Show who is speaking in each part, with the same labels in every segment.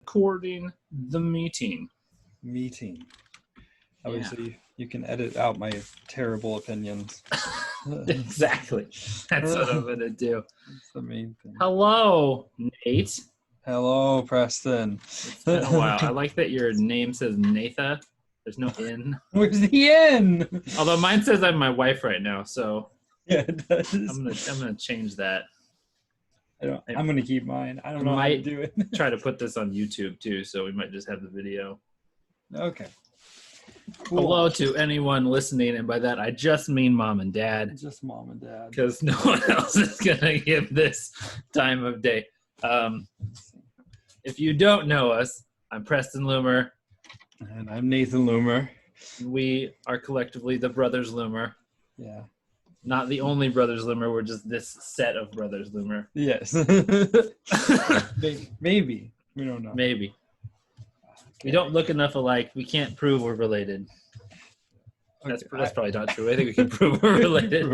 Speaker 1: recording the meeting.
Speaker 2: Obviously, you can edit out my terrible opinions.
Speaker 1: Exactly. That's what I'm going to do.
Speaker 2: That's the main thing.
Speaker 1: Hello, Nate.
Speaker 2: Hello, Preston.
Speaker 1: It's been a while. I like that your name says Natha. There's no N.
Speaker 2: Where's the N?
Speaker 1: Although mine says I'm my wife right now, so
Speaker 2: yeah, it does.
Speaker 1: I'm gonna change that.
Speaker 2: I'm gonna keep mine. I don't know how to do it.
Speaker 1: Try to put this on YouTube too, so we might just have the video.
Speaker 2: Okay. Cool.
Speaker 1: Hello to anyone listening, and by that I just mean mom and dad.
Speaker 2: Just mom and dad.
Speaker 1: Because no one else is gonna give this time of day. If you don't know us, I'm Preston Loomer.
Speaker 2: And I'm Nathan Loomer.
Speaker 1: We are collectively the Brothers Loomer.
Speaker 2: Yeah.
Speaker 1: Not the only Brothers Loomer, we're just this set of Brothers Loomer.
Speaker 2: Yes. Maybe. We don't know.
Speaker 1: Maybe. We don't look enough alike. We can't prove we're related. That's probably not true. I think we can prove we're related.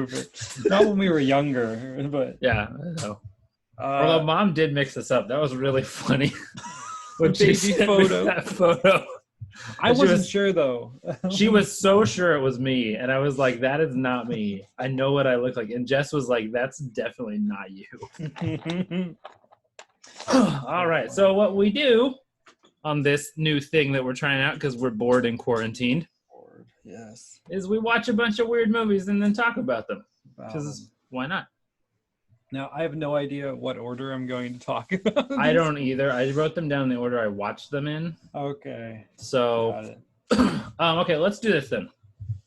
Speaker 2: Not when we were younger, but...
Speaker 1: Yeah, I know. Although Mom did mix us up. That was really funny. When she sent me that photo.
Speaker 2: I wasn't sure, though.
Speaker 1: She was so sure it was me. And I was like, that is not me. I know what I look like. And Jess was like, that's definitely not you. All right. So what we do on this new thing that we're trying out, because we're bored and quarantined,
Speaker 2: yes,
Speaker 1: is we watch a bunch of weird movies and then talk about them. Because why not?
Speaker 2: Now, I have no idea what order I'm going to talk about.
Speaker 1: I don't either. I wrote them down in the order I watched them in.
Speaker 2: Okay.
Speaker 1: So, okay, let's do this then.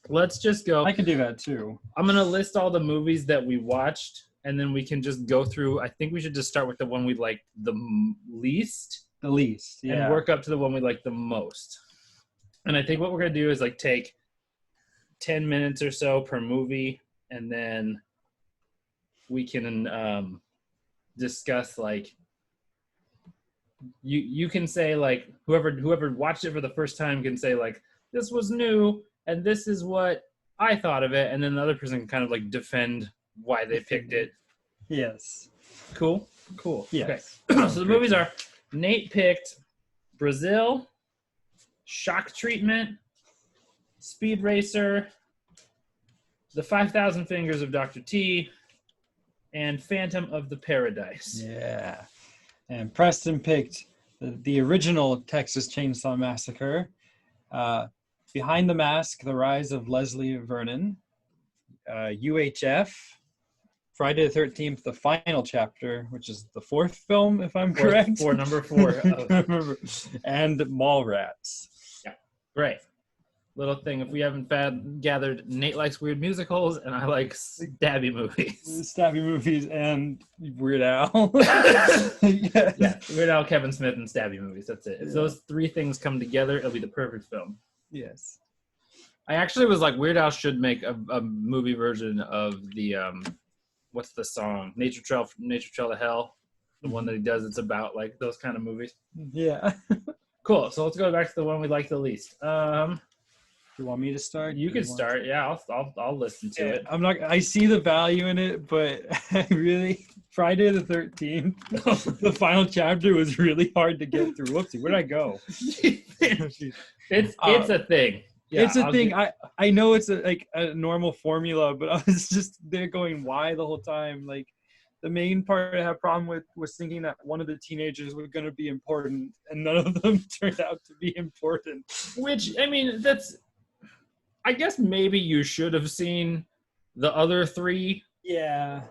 Speaker 1: Let's just go.
Speaker 2: I can do that too.
Speaker 1: I'm going to list all the movies that we watched, and then we can just go through. I think we should just start with the one we liked the least.
Speaker 2: The least, yeah.
Speaker 1: And work up to the one we liked the most. And I think what we're going to do is like take 10 minutes or so per movie, and then we can discuss, like, you can say, like, whoever watched it for the first time can say, like, this was new and this is what I thought of it, and then the other person can kind of like defend why they picked it.
Speaker 2: Yes.
Speaker 1: Cool.
Speaker 2: Yes.
Speaker 1: Okay. So the movies are: Nate picked Brazil, Shock Treatment, Speed Racer, The 5,000 Fingers of Dr. T, and Phantom of the Paradise.
Speaker 2: Yeah. And Preston picked the original Texas Chainsaw Massacre, Behind the Mask, The Rise of Leslie Vernon, UHF, Friday the 13th, The Final Chapter, which is the fourth film, if I'm correct.
Speaker 1: Number four.
Speaker 2: And Mallrats.
Speaker 1: Yeah, great. Little thing, if we haven't gathered, Nate likes weird musicals, and I like stabby movies.
Speaker 2: Stabby movies and Weird Al.
Speaker 1: Yes. Yeah, Weird Al, Kevin Smith, and stabby movies. That's it. If those three things come together, it'll be the perfect film.
Speaker 2: Yes.
Speaker 1: I actually was like, Weird Al should make a movie version of the, what's the song? Nature Trail to Hell. The one that he does, it's about like those kind of movies.
Speaker 2: Yeah.
Speaker 1: Cool. So let's go back to the one we like the least.
Speaker 2: You want me to start?
Speaker 1: You can start. Yeah, I'll listen to it.
Speaker 2: I'm not. I see the value in it, but I really Friday the 13th, the final chapter was really hard to get through. Whoopsie, where'd I go?
Speaker 1: It's a thing. Yeah,
Speaker 2: it's a thing. I know it's a normal formula, but I was just there going, why the whole time? Like, the main part I had a problem with was thinking that one of the teenagers was going to be important, and none of them turned out to be important.
Speaker 1: Which, I mean, I guess maybe you should have seen the other three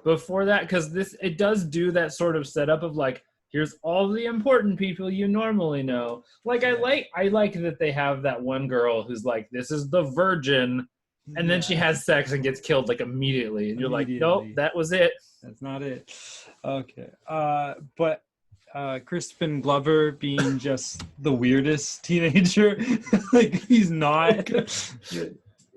Speaker 1: before that, because it does do that sort of setup of like, here's all the important people you normally know. Like, I like that they have that one girl who's like, this is the virgin, and then she has sex and gets killed like immediately, and you're like, nope, that was it.
Speaker 2: That's not it. Okay. But Crispin Glover being just the weirdest teenager. Like, he's not.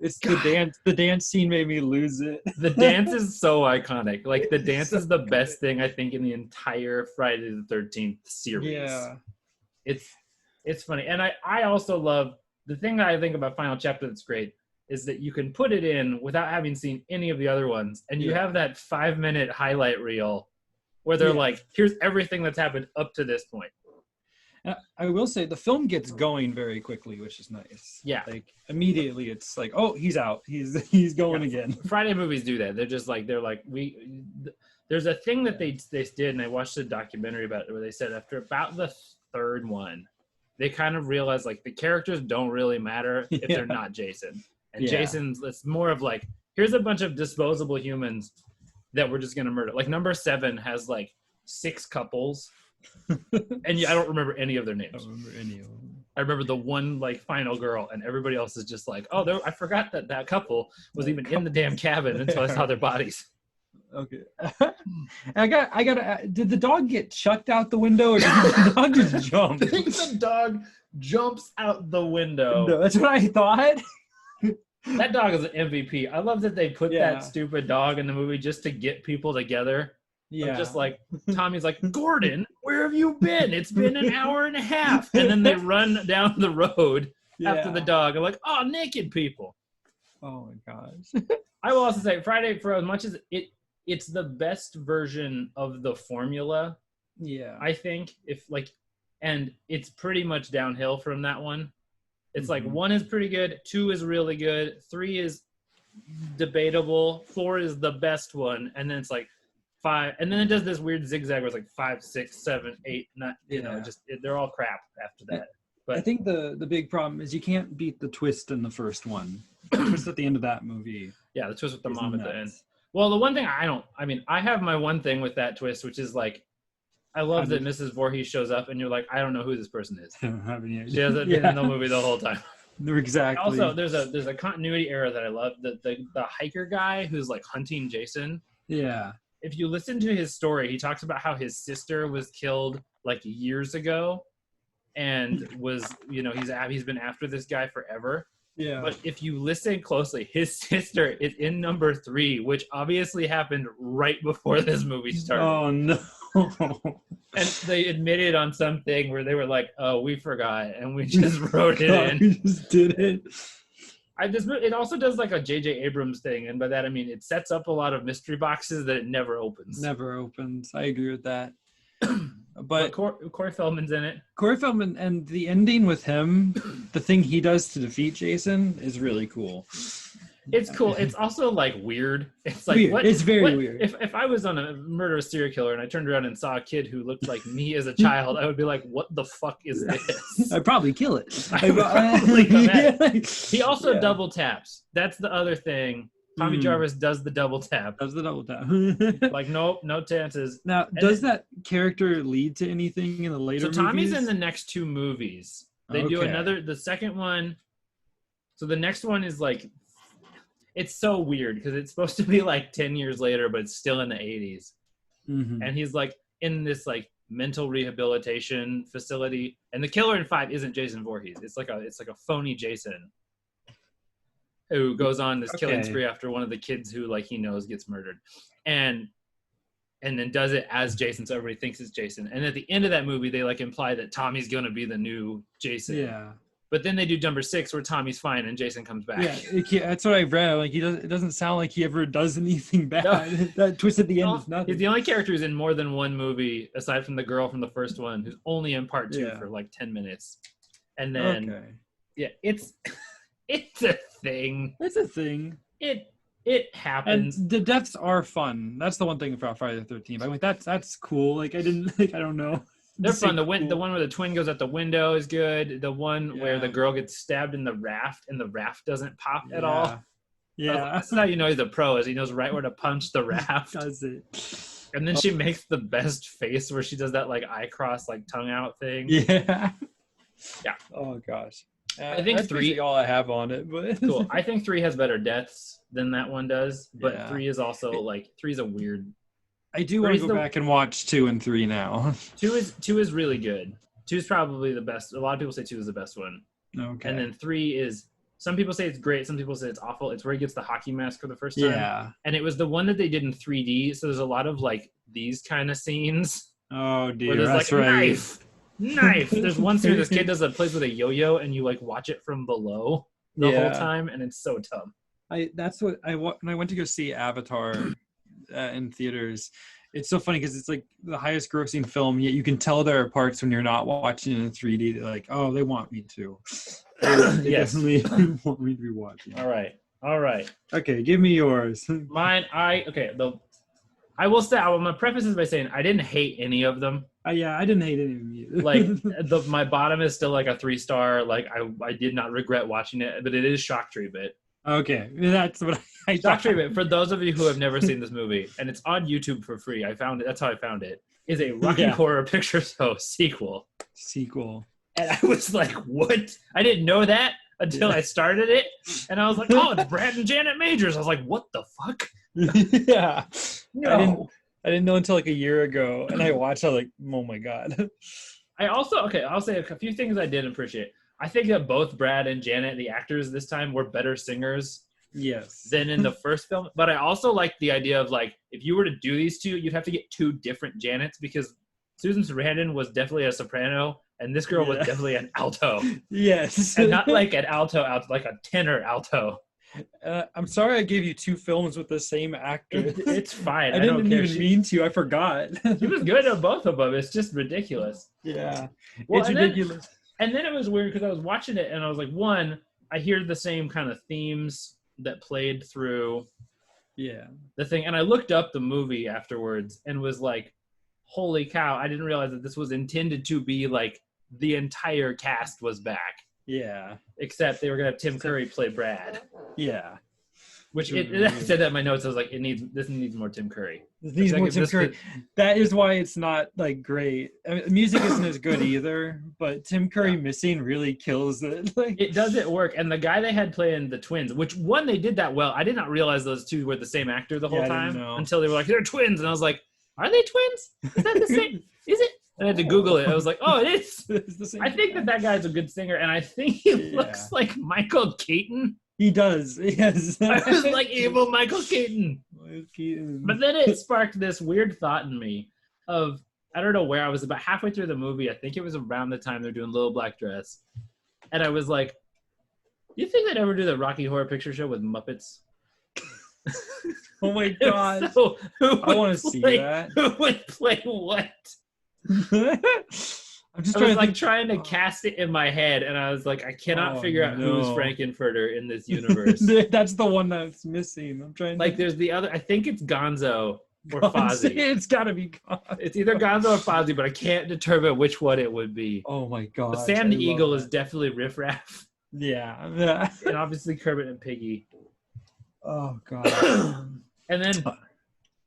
Speaker 2: It's the dance scene made me lose it. The
Speaker 1: dance is so iconic. Like, the dance is the best thing I think in the entire Friday the 13th series.
Speaker 2: Yeah.
Speaker 1: It's funny. And I also love the thing that I think about Final Chapter that's great is that you can put it in without having seen any of the other ones, and you have that 5-minute highlight reel where they're like, here's everything that's happened up to this point.
Speaker 2: I will say the film gets going very quickly, which is nice.
Speaker 1: Yeah.
Speaker 2: Like immediately it's like, oh, he's out. He's going again.
Speaker 1: Friday movies do that. There's a thing that they did, and I watched a documentary about it where they said after about the third one, they kind of realized like the characters don't really matter if they're not Jason. And Jason's, it's more of like, here's a bunch of disposable humans that we're just going to murder. Like number 7 has like 6 couples. And I don't remember any of their names.
Speaker 2: I don't remember any of them.
Speaker 1: I remember the one like final girl, and everybody else is just like, oh, I forgot that couple was even in the damn cabin until I saw their bodies.
Speaker 2: Okay. I got. Did the dog get chucked out the window, or did the dog just jump?
Speaker 1: I think the dog jumps out the window.
Speaker 2: No, that's what I thought.
Speaker 1: That dog is an MVP. I love that they put that stupid dog in the movie just to get people together. Yeah. Just like Tommy's like, Gordon, where have you been? It's been an hour and a half. And then they run down the road after the dog. I'm like, oh, naked people.
Speaker 2: Oh my gosh.
Speaker 1: I will also say Friday, for as much as it's the best version of the formula.
Speaker 2: Yeah.
Speaker 1: I think and it's pretty much downhill from that one. It's like 1 is pretty good, 2 is really good, 3 is debatable, 4 is the best one, and then it's like 5, and then it does this weird zigzag where it's like 5, 6, 7, 8, not they're all crap after that. But
Speaker 2: I think the big problem is you can't beat the twist in the first one. The twist at the end of that movie.
Speaker 1: Yeah, the twist with the mom at the end. Well, the one thing I have my one thing with that twist, which is like, I love that Mrs. Voorhees shows up and you're like, I don't know who this person is. I don't have any idea. She hasn't been in the movie the whole time.
Speaker 2: Exactly.
Speaker 1: Also, there's a continuity error that I love. The hiker guy who's like hunting Jason.
Speaker 2: Yeah.
Speaker 1: If you listen to his story, he talks about how his sister was killed like years ago and was, he's been after this guy forever.
Speaker 2: Yeah.
Speaker 1: But if you listen closely, his sister is in number 3, which obviously happened right before this movie started.
Speaker 2: Oh, no.
Speaker 1: And they admitted on something where they were like, oh, we forgot, and we just wrote it in.
Speaker 2: We just did it.
Speaker 1: It also does like a J.J. Abrams thing, and by that I mean it sets up a lot of mystery boxes that it never opens.
Speaker 2: Never opens. I agree with that.
Speaker 1: But Corey Feldman's in it.
Speaker 2: Corey Feldman, and the ending with him, the thing he does to defeat Jason is really cool.
Speaker 1: It's cool. It's also like weird. It's like
Speaker 2: weird. It's very weird.
Speaker 1: If I was on a murderous serial killer and I turned around and saw a kid who looked like me as a child, I would be like, "What the fuck is this?"
Speaker 2: I'd probably kill it.
Speaker 1: I would probably come at it. He also double taps. That's the other thing. Tommy Jarvis does the double tap. Like, nope, no chances.
Speaker 2: Now, does that character lead to anything in the later movies?
Speaker 1: So Tommy's in the next 2 movies. They do the second one. So the next one is like, it's so weird because it's supposed to be like 10 years later, but it's still in the 80s. Mm-hmm. And he's like in this like mental rehabilitation facility. And the killer in 5 isn't Jason Voorhees. It's like a phony Jason who goes on this killing spree after one of the kids who like he knows gets murdered, and then does it as Jason, so everybody thinks it's Jason. And at the end of that movie, they like imply that Tommy's gonna be the new Jason.
Speaker 2: Yeah.
Speaker 1: But then they do number 6 where Tommy's fine and Jason comes back.
Speaker 2: Yeah, that's what I read. Like it doesn't sound like he ever does anything bad. No. That twist at the end is nothing.
Speaker 1: He's the only character who's in more than one movie aside from the girl from the first one, who's only in part 2 for like 10 minutes. And then it's a thing.
Speaker 2: It's a thing.
Speaker 1: It happens.
Speaker 2: And the deaths are fun. That's the one thing about Friday the 13th. I mean, that's cool. Like I don't know.
Speaker 1: They're fun. The one where the twin goes out the window is good. The one where the girl gets stabbed in the raft and the raft doesn't pop at all. Yeah. That's how you know he's a pro, is he knows right where to punch the raft.
Speaker 2: Does it.
Speaker 1: And then she makes the best face where she does that like eye cross, like tongue out thing.
Speaker 2: Yeah.
Speaker 1: Yeah.
Speaker 2: Oh gosh.
Speaker 1: I think 3
Speaker 2: all I have on it, but
Speaker 1: cool. I think 3 has better deaths than that one does, but 3 is also like 3 is a weird.
Speaker 2: I do want to go back and watch 2 and 3 now.
Speaker 1: 2 is really good. 2 is probably the best. A lot of people say 2 is the best one.
Speaker 2: Okay.
Speaker 1: And then 3 is, some people say it's great, some people say it's awful. It's where he gets the hockey mask for the first time.
Speaker 2: Yeah.
Speaker 1: And it was the one that they did in 3D, so there's a lot of like these kind of scenes.
Speaker 2: Oh dear,
Speaker 1: where there's
Speaker 2: that's
Speaker 1: like
Speaker 2: right.
Speaker 1: Knife. There's one scene where this kid plays with a yo-yo, and you like watch it from below the whole time, and it's so dumb.
Speaker 2: That's what when I went to go see Avatar in theaters. It's so funny because it's like the highest grossing film, yet you can tell there are parts when you're not watching in 3D. They're like, oh, they want me to. They
Speaker 1: Yes.
Speaker 2: definitely want me to be watching.
Speaker 1: All right.
Speaker 2: Okay, give me yours.
Speaker 1: Mine, I will say, I want to preface this by saying I didn't hate any of them.
Speaker 2: Yeah, I didn't hate any of them either.
Speaker 1: Like, my bottom is still like a 3-star. Like, I did not regret watching it, but it is shock treatment.
Speaker 2: Okay, that's what I
Speaker 1: Shock treatment, for those of you who have never seen this movie, and it's on YouTube for free, I found it, that's how I found it, is a Rocky Horror Picture Show sequel. And I was like, what? I didn't know that until I started it, and I was like, oh, it's Brad and Janet Majors. I was like, what the fuck?
Speaker 2: Yeah.
Speaker 1: No.
Speaker 2: I didn't know until like a year ago, and I watched. I was like, oh my god.
Speaker 1: I'll say a few things I did appreciate. I think that both Brad and Janet, the actors this time, were better singers.
Speaker 2: Yes.
Speaker 1: Than in the first film. But I also like the idea of, like, if you were to do these two, you'd have to get 2 different Janets, because Susan Sarandon was definitely a soprano, and this girl was definitely an alto.
Speaker 2: Yes.
Speaker 1: And not like an alto, like a tenor alto.
Speaker 2: I'm sorry I gave you 2 films with the same actor.
Speaker 1: It's fine.
Speaker 2: I didn't even mean to. I forgot.
Speaker 1: She was good at both of them. It's just ridiculous.
Speaker 2: Yeah.
Speaker 1: Well,
Speaker 2: it's ridiculous.
Speaker 1: And then it was weird because I was watching it and I was like, one, I hear the same kind of themes that played through the thing. And I looked up the movie afterwards and was like, holy cow, I didn't realize that this was intended to be like the entire cast was back.
Speaker 2: Yeah.
Speaker 1: Except they were going to have Tim Curry play Brad.
Speaker 2: Yeah.
Speaker 1: Which I said that in my notes. I was like, this needs more Tim Curry.
Speaker 2: This needs more Tim Curry. That is why it's not like great. I mean, the music isn't as good either, but Tim Curry missing really kills it. Like, it doesn't work. And the guy they had playing the twins, which one they did that well. I did not realize those two were the same actor the whole time until they were like, they're twins, and I was like, are they twins? Is that the same? Is it? And I had to Google it. I was like, oh, it is. It's the same. I think that guy's a good singer, and I think he looks like Michael Keaton. He does, yes.
Speaker 1: I was like evil Michael Keaton. But then it sparked this weird thought in me of, I don't know where I was, about halfway through the movie. I think it was around the time they're doing Little Black Dress. And I was like, do you think they'd ever do the Rocky Horror Picture Show with Muppets?
Speaker 2: Oh my god.
Speaker 1: So,
Speaker 2: I want to see that.
Speaker 1: Who would play what?
Speaker 2: I'm just
Speaker 1: trying to cast it in my head, and I was like, I cannot figure out who's Frankenfurter in this universe.
Speaker 2: That's the one that's missing. I'm trying.
Speaker 1: Like, there's the other. I think it's Gonzo or Fozzie.
Speaker 2: It's got to be Gonzo.
Speaker 1: It's either Gonzo or Fozzie, but I can't determine which one it would be.
Speaker 2: Oh my god!
Speaker 1: But Sam the Eagle is definitely Riff Raff.
Speaker 2: Yeah.
Speaker 1: And obviously Kermit and Piggy.
Speaker 2: Oh god.
Speaker 1: And then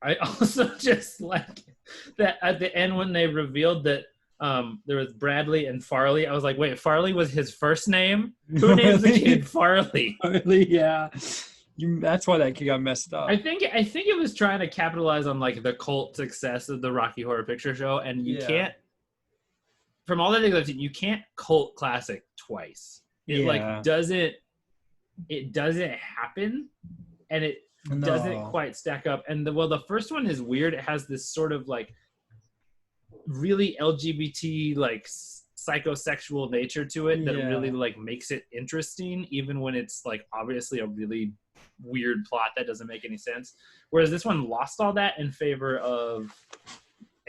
Speaker 1: I also just like that at the end when they revealed that there was Bradley and Farley. I was like, wait, Farley was his first name? Who names the kid Farley?
Speaker 2: Farley, yeah. That's why that kid got messed up.
Speaker 1: I think it was trying to capitalize on like the cult success of the Rocky Horror Picture Show, and you can't. From all the things I've seen, you can't cult classic twice. It doesn't happen, and it doesn't quite stack up. And the first one is weird. It has this sort of like really LGBT like psychosexual nature to it that really like makes it interesting, even when it's like obviously a really weird plot that doesn't make any sense. Whereas this one lost all that in favor of,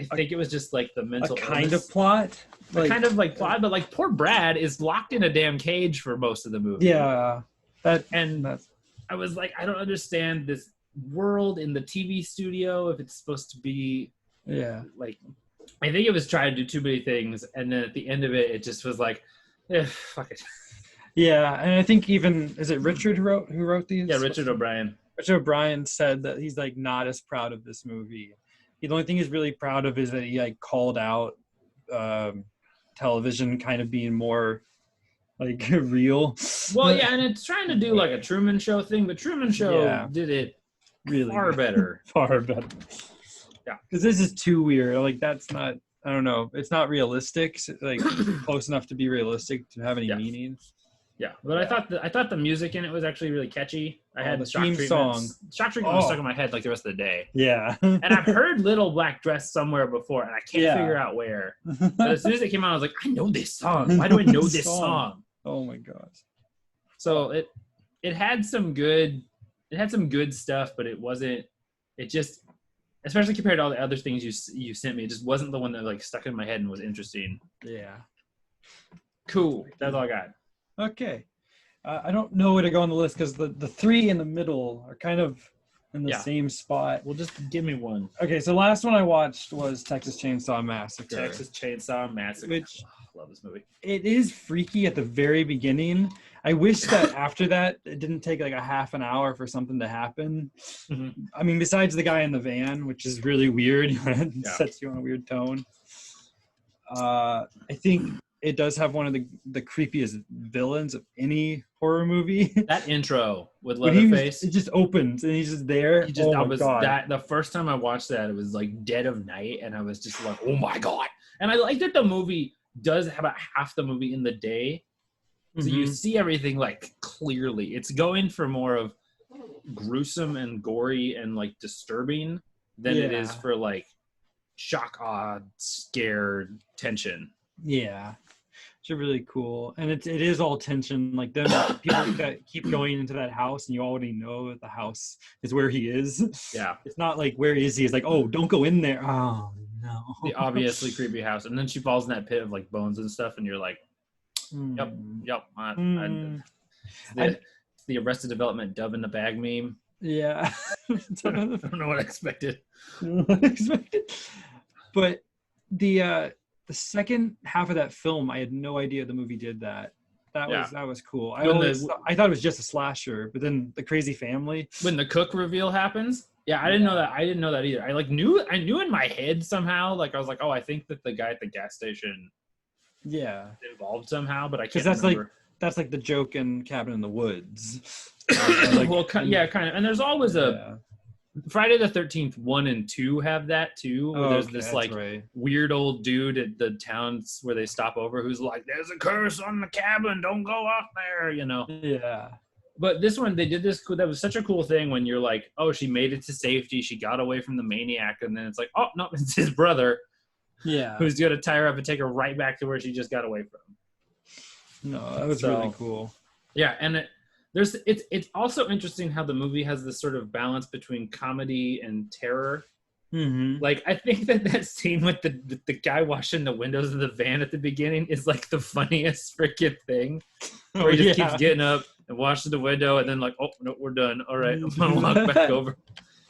Speaker 1: I think it was just like the mental
Speaker 2: kind of plot,
Speaker 1: kind of like plot, but like poor Brad is locked in a damn cage for most of the movie.
Speaker 2: Yeah,
Speaker 1: I was like, I don't understand this world in the TV studio if it's supposed to be like. I think it was trying to do too many things, and then at the end of it, it just was like, fuck it.
Speaker 2: Yeah, and I think even, is it Richard who wrote these?
Speaker 1: Yeah, Richard O'Brien.
Speaker 2: Richard O'Brien said that he's like not as proud of this movie. The only thing he's really proud of is that he like called out television kind of being more like real.
Speaker 1: Well, yeah, and it's trying to do like a Truman Show thing, but Truman Show did it really far better.
Speaker 2: Far better. Yeah, because this is too weird. Like, that's not, I don't know. It's not realistic, like close enough to be realistic to have any meaning.
Speaker 1: Yeah, but I thought the music in it was actually really catchy. I had
Speaker 2: the theme song.
Speaker 1: Shock treatment was stuck in my head like the rest of the day.
Speaker 2: Yeah.
Speaker 1: And I've heard Little Black Dress somewhere before, and I can't figure out where. But as soon as it came out, I was like, I know this song. Why do I know this song?
Speaker 2: Oh my gosh.
Speaker 1: So it had some good stuff, but it wasn't. It just. especially compared to all the other things you sent me. It just wasn't the one that like stuck in my head and was interesting.
Speaker 2: Yeah.
Speaker 1: Cool. That's all I got.
Speaker 2: Okay. I don't know where to go on the list because the three in the middle are kind of in the same spot.
Speaker 1: Well, just give me one.
Speaker 2: Okay, so the last one I watched was Texas Chainsaw Massacre.
Speaker 1: Texas Chainsaw Massacre.
Speaker 2: Which
Speaker 1: I love this movie.
Speaker 2: It is freaky at the very beginning. I wish that after that, it didn't take like a half an hour for something to happen.
Speaker 1: Mm-hmm.
Speaker 2: I mean, besides the guy in the van, which is really weird. It sets you on a weird tone. I think it does have one of the creepiest villains of any horror movie.
Speaker 1: That intro with Leatherface.
Speaker 2: It just opens and he's just there. God.
Speaker 1: The first time I watched that, it was like dead of night, and I was just like, oh my God. And I like that the movie does have about half the movie in the day. So you see everything like clearly. It's going for more of gruesome and gory and like disturbing than it is for like shock, awe, scared, tension.
Speaker 2: Yeah. It's really cool. And it is all tension. Like them people that keep going into that house and you already know that the house is where he is.
Speaker 1: Yeah.
Speaker 2: It's not like where is he? It's like, oh, don't go in there. Oh no.
Speaker 1: The obviously creepy house. And then she falls in that pit of like bones and stuff and you're like, Yep. It's the Arrested Development dove in the bag meme.
Speaker 2: Yeah.
Speaker 1: I don't know what I expected.
Speaker 2: But the second half of that film, I had no idea the movie did that. That was cool. I thought it was just a slasher, but then the crazy family.
Speaker 1: When the cook reveal happens, I didn't know that. I didn't know that either. I knew in my head somehow. Like I was like, oh, I think that the guy at the gas station.
Speaker 2: Yeah,
Speaker 1: involved somehow, but I can't remember.
Speaker 2: That's like the joke in Cabin in the Woods.
Speaker 1: Kind of. And there's always a Friday the 13th 1 and 2 have that too. Where there's this weird old dude at the towns where they stop over who's like, "There's a curse on the cabin. Don't go up there," you know.
Speaker 2: Yeah.
Speaker 1: But this one, they did this. That was such a cool thing when you're like, "Oh, she made it to safety. She got away from the maniac," and then it's like, "Oh no, it's his brother."
Speaker 2: Yeah.
Speaker 1: Who's going to tie her up and take her right back to where she just got away from.
Speaker 2: No, that was really cool.
Speaker 1: Yeah, and it's also interesting how the movie has this sort of balance between comedy and terror.
Speaker 2: Mm-hmm.
Speaker 1: Like, I think that scene with the guy washing the windows of the van at the beginning is like the funniest freaking thing. Where he just keeps getting up and washing the window and then like, oh, no, we're done. All right, I'm going to walk back over.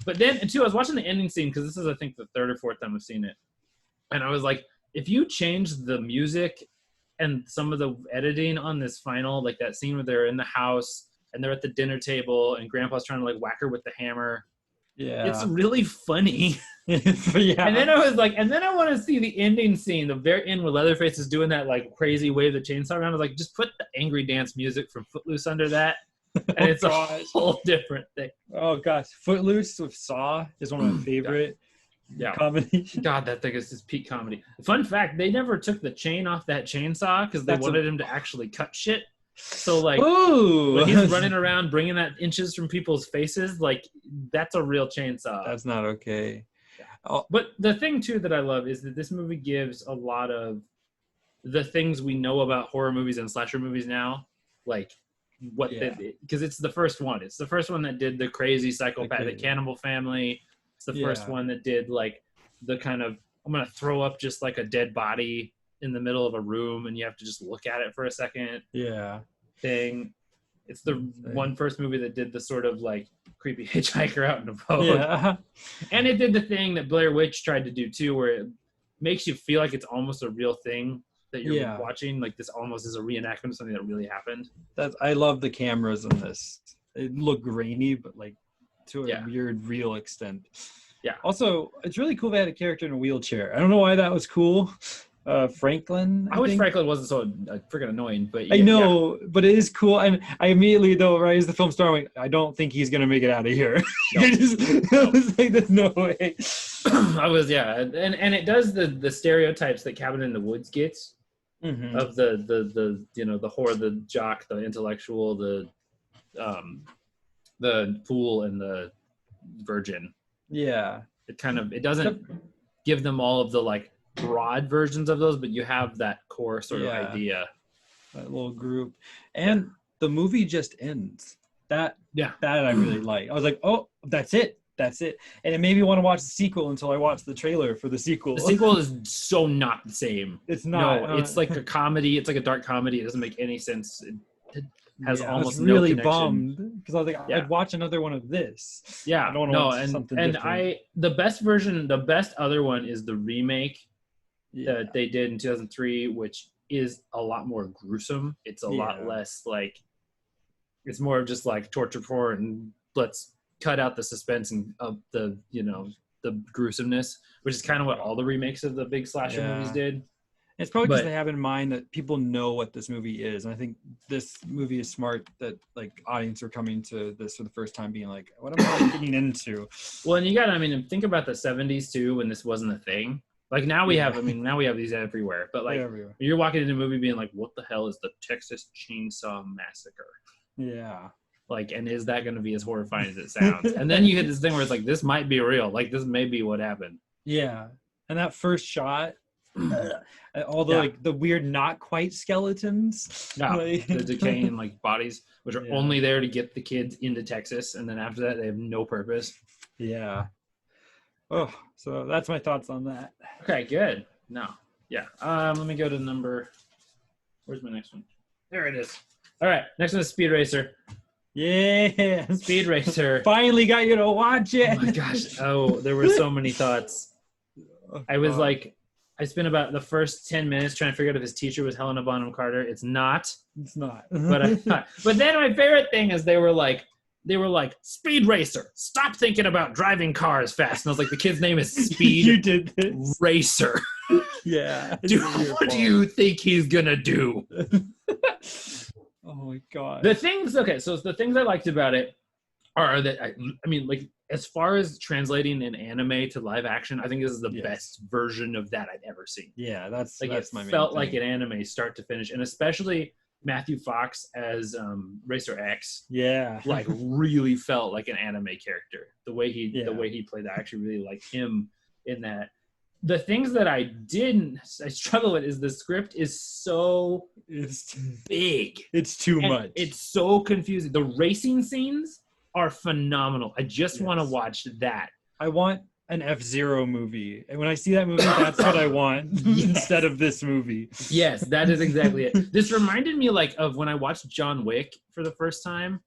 Speaker 1: But then, and too, I was watching the ending scene because this is, I think, the third or fourth time I've seen it. And I was like, if you change the music and some of the editing on this final, like that scene where they're in the house and they're at the dinner table and Grandpa's trying to like whack her with the hammer.
Speaker 2: Yeah.
Speaker 1: It's really funny.
Speaker 2: Yeah.
Speaker 1: And then I was like, and then I want to see the ending scene, the very end where Leatherface is doing that like crazy wave the chainsaw around. I was like, just put the angry dance music from Footloose under that. And it's a whole different thing.
Speaker 2: Oh gosh. Footloose with Saw is one of my favorite. Comedy.
Speaker 1: God, that thing is just peak comedy. Fun fact, they never took the chain off that chainsaw because they wanted him to actually cut shit. So like when he's running around bringing that inches from people's faces, like that's a real chainsaw.
Speaker 2: That's not okay.
Speaker 1: But the thing too that I love is that this movie gives a lot of the things we know about horror movies and slasher movies now, like because it's the first one. It's the first one that did the crazy psychopathic cannibal family. It's the first one that did like the kind of, I'm going to throw up just like a dead body in the middle of a room and you have to just look at it for a second thing. It's the first movie that did the sort of like creepy hitchhiker out in a boat.
Speaker 2: Yeah.
Speaker 1: And it did the thing that Blair Witch tried to do too, where it makes you feel like it's almost a real thing that you're watching. Like this almost is a reenactment of something that really happened.
Speaker 2: I love the cameras in this. It looked grainy, but like to a weird real extent.
Speaker 1: Yeah.
Speaker 2: Also, it's really cool they had a character in a wheelchair. I don't know why that was cool. Franklin.
Speaker 1: I wish Franklin wasn't so freaking annoying, but
Speaker 2: I know, but it is cool. And I immediately, though, right as the film started, I'm like, I don't think he's gonna make it out of here. I was like, there's no way.
Speaker 1: I was, and it does the stereotypes that Cabin in the Woods gets of the the whore, the jock, the intellectual, the fool, and the virgin.
Speaker 2: Yeah,
Speaker 1: it doesn't give them all of the like broad versions of those, but you have that core sort of idea,
Speaker 2: that little group. And the movie just ends. That I really like. I was like, oh, that's it. that's it. And it made me want to watch the sequel until I watched the trailer for the sequel.
Speaker 1: The sequel is so not the same.
Speaker 2: It's not.
Speaker 1: No, it's like a comedy. It's like a dark comedy. It doesn't make any sense. It has almost no
Speaker 2: really
Speaker 1: connection.
Speaker 2: Bummed because I was like, I'd watch another one of this.
Speaker 1: Yeah,
Speaker 2: I don't want to watch something different.
Speaker 1: The best version, the best other one is the remake that they did in 2003, which is a lot more gruesome. It's a lot less like, it's more of just like torture porn and let's cut out the suspense and of the, the gruesomeness, which is kind of what all the remakes of the big slasher movies did.
Speaker 2: It's probably because they have in mind that people know what this movie is. And I think this movie is smart that like audience are coming to this for the first time being like, what am I getting into?
Speaker 1: Well, and think about the 70s too, when this wasn't a thing. Like now we have, now we have these everywhere. But like you're walking into a movie being like, what the hell is the Texas Chainsaw Massacre?
Speaker 2: Yeah.
Speaker 1: Like, and is that going to be as horrifying as it sounds? And then you hit this thing where it's like, this might be real. Like this may be what happened.
Speaker 2: Yeah. And that first shot, all the like the weird not quite skeletons,
Speaker 1: the decaying like bodies, which are only there to get the kids into Texas, and then after that they have no purpose.
Speaker 2: So that's my thoughts on that.
Speaker 1: Okay, good. Let me go to where's my next one? There it is. All right, next one is Speed Racer. Speed Racer.
Speaker 2: Finally got you to watch it.
Speaker 1: Oh my gosh. There were so many thoughts. I was like, I spent about the first 10 minutes trying to figure out if his teacher was Helena Bonham Carter. It's not. But I thought. But then my favorite thing is they were like, Speed Racer. Stop thinking about driving cars fast. And I was like, the kid's name is Speed
Speaker 2: You did this.
Speaker 1: Racer.
Speaker 2: Yeah.
Speaker 1: What do you think he's gonna do?
Speaker 2: Oh my god.
Speaker 1: The things I liked about it are that like as far as translating an anime to live action, I think this is the best version of that I've ever seen.
Speaker 2: Yeah, that's
Speaker 1: my
Speaker 2: main
Speaker 1: felt
Speaker 2: thing.
Speaker 1: like an anime start to finish, and especially Matthew Fox as Racer X.
Speaker 2: Yeah,
Speaker 1: like really felt like an anime character. The way he played that, I actually really liked him in that. The things that I struggle with is the script is so big.
Speaker 2: It's too much.
Speaker 1: It's so confusing. The racing scenes are phenomenal. I just want to watch that.
Speaker 2: I want an F-Zero movie. And when I see that movie, that's what I want instead of this movie.
Speaker 1: Yes, that is exactly it. This reminded me like of when I watched John Wick for the first time.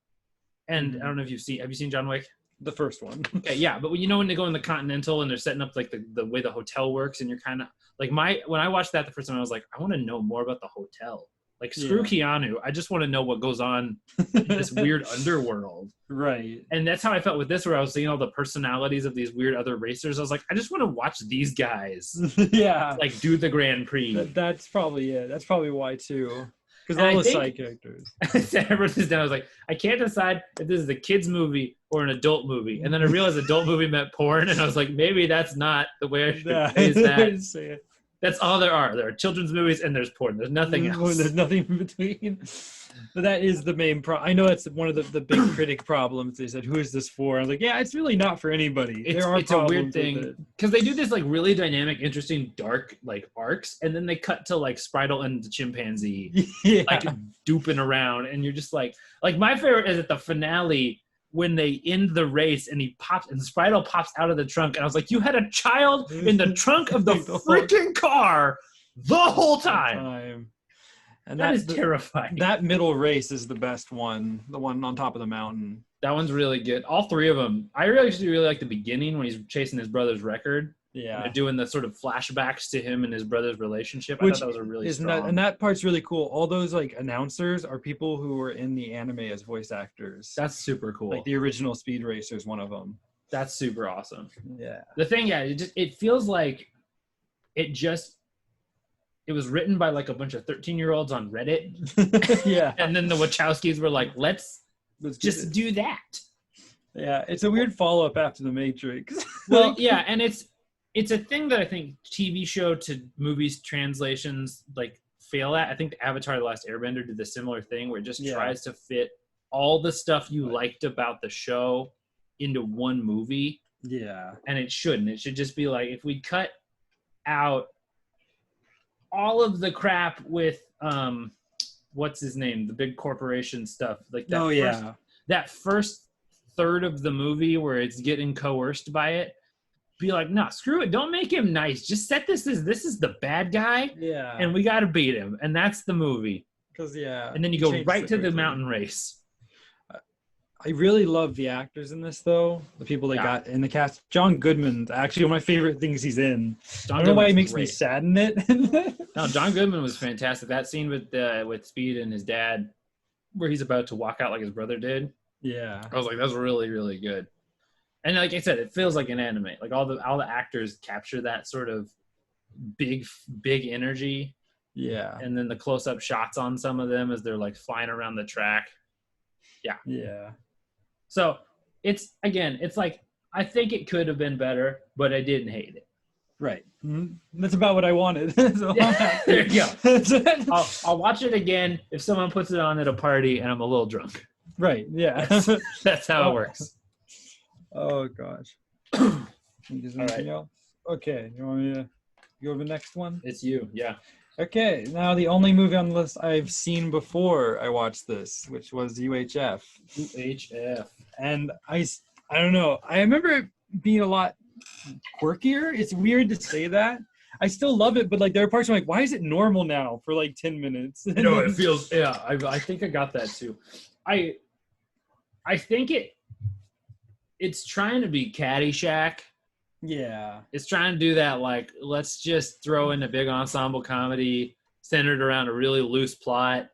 Speaker 1: And I don't know if have you seen John Wick?
Speaker 2: The first one.
Speaker 1: Okay, yeah, but when they go in the Continental and they're setting up like the way the hotel works, and you're kind of like when I watched that the first time, I was like, I want to know more about the hotel. Like screw Keanu, I just want to know what goes on in this weird underworld.
Speaker 2: Right.
Speaker 1: And that's how I felt with this, where I was seeing all the personalities of these weird other racers. I was like, I just want to watch these guys. Like do the Grand Prix.
Speaker 2: That's probably it. That's probably why too. Because all the side characters.
Speaker 1: I wrote this down. I was like, I can't decide if this is a kid's movie or an adult movie. And then I realized adult movie meant porn. And I was like, maybe that's not the way I should phrase that. That's all there are. There are children's movies and there's porn. There's nothing else.
Speaker 2: There's nothing in between. But that is the main problem. I know that's one of the big critic problems. They said, who is this for? I was like, yeah, it's really not for anybody.
Speaker 1: It's a weird thing. Because they do this like really dynamic, interesting, dark like arcs. And then they cut to like Spritle and the chimpanzee like duping around. And you're just like my favorite is at the finale when they end the race and Spritle pops out of the trunk. And I was like, you had a child in the trunk of the freaking car the whole time. And that is terrifying.
Speaker 2: That middle race is the best one. The one on top of the mountain.
Speaker 1: That one's really good. All three of them. I really like the beginning when he's chasing his brother's record.
Speaker 2: Yeah.
Speaker 1: They're doing the sort of flashbacks to him and his brother's relationship. I thought that was a really strong.
Speaker 2: And that part's really cool. All those like announcers are people who were in the anime as voice actors.
Speaker 1: That's super cool.
Speaker 2: Like the original Speed Racer is one of them.
Speaker 1: That's super awesome.
Speaker 2: Yeah.
Speaker 1: The thing, it feels like it was written by like a bunch of 13-year-olds on Reddit.
Speaker 2: Yeah.
Speaker 1: And then the Wachowskis were like, let's just do that.
Speaker 2: Yeah. It's a weird follow-up after The Matrix.
Speaker 1: Well, yeah. And it's a thing that I think TV show to movies translations like fail at. I think Avatar: The Last Airbender did the similar thing where it just tries to fit all the stuff you liked about the show into one movie.
Speaker 2: Yeah.
Speaker 1: And it shouldn't. It should just be like, if we cut out all of the crap with what's his name, the big corporation stuff, like that. That first third of the movie where it's getting coerced by it, be like, no, screw it. Don't make him nice. Just set this as this is the bad guy.
Speaker 2: Yeah.
Speaker 1: And we got to beat him. And that's the movie. And then you go right to the mountain race.
Speaker 2: I really love the actors in this, though. The people they got in the cast. John Goodman's actually one of my favorite things he's in. I don't know why he makes me sad in it.
Speaker 1: No, John Goodman was fantastic. That scene with Speed and his dad, where he's about to walk out like his brother did.
Speaker 2: Yeah.
Speaker 1: I was like, that's really, really good. And like I said, it feels like an anime. Like all the actors capture that sort of big energy.
Speaker 2: Yeah.
Speaker 1: And then the close-up shots on some of them as they're like flying around the track. Yeah.
Speaker 2: Yeah.
Speaker 1: So it's like, I think it could have been better, but I didn't hate it.
Speaker 2: Right. That's about what I wanted. So
Speaker 1: yeah, there you go. I'll watch it again if someone puts it on at a party and I'm a little drunk.
Speaker 2: Right. Yeah.
Speaker 1: That's how it works.
Speaker 2: Oh gosh. Anything else? Okay. You want me to go to the next one?
Speaker 1: It's you. Yeah.
Speaker 2: Okay. Now the only movie on the list I've seen before I watched this, which was UHF.
Speaker 1: UHF.
Speaker 2: And I don't know. I remember it being a lot quirkier. It's weird to say that. I still love it, but like there are parts where I'm like, why is it normal now for like 10 minutes?
Speaker 1: No, it feels I think I got that too. I think it's trying to be Caddyshack.
Speaker 2: Yeah.
Speaker 1: It's trying to do that, like, let's just throw in a big ensemble comedy centered around a really loose plot.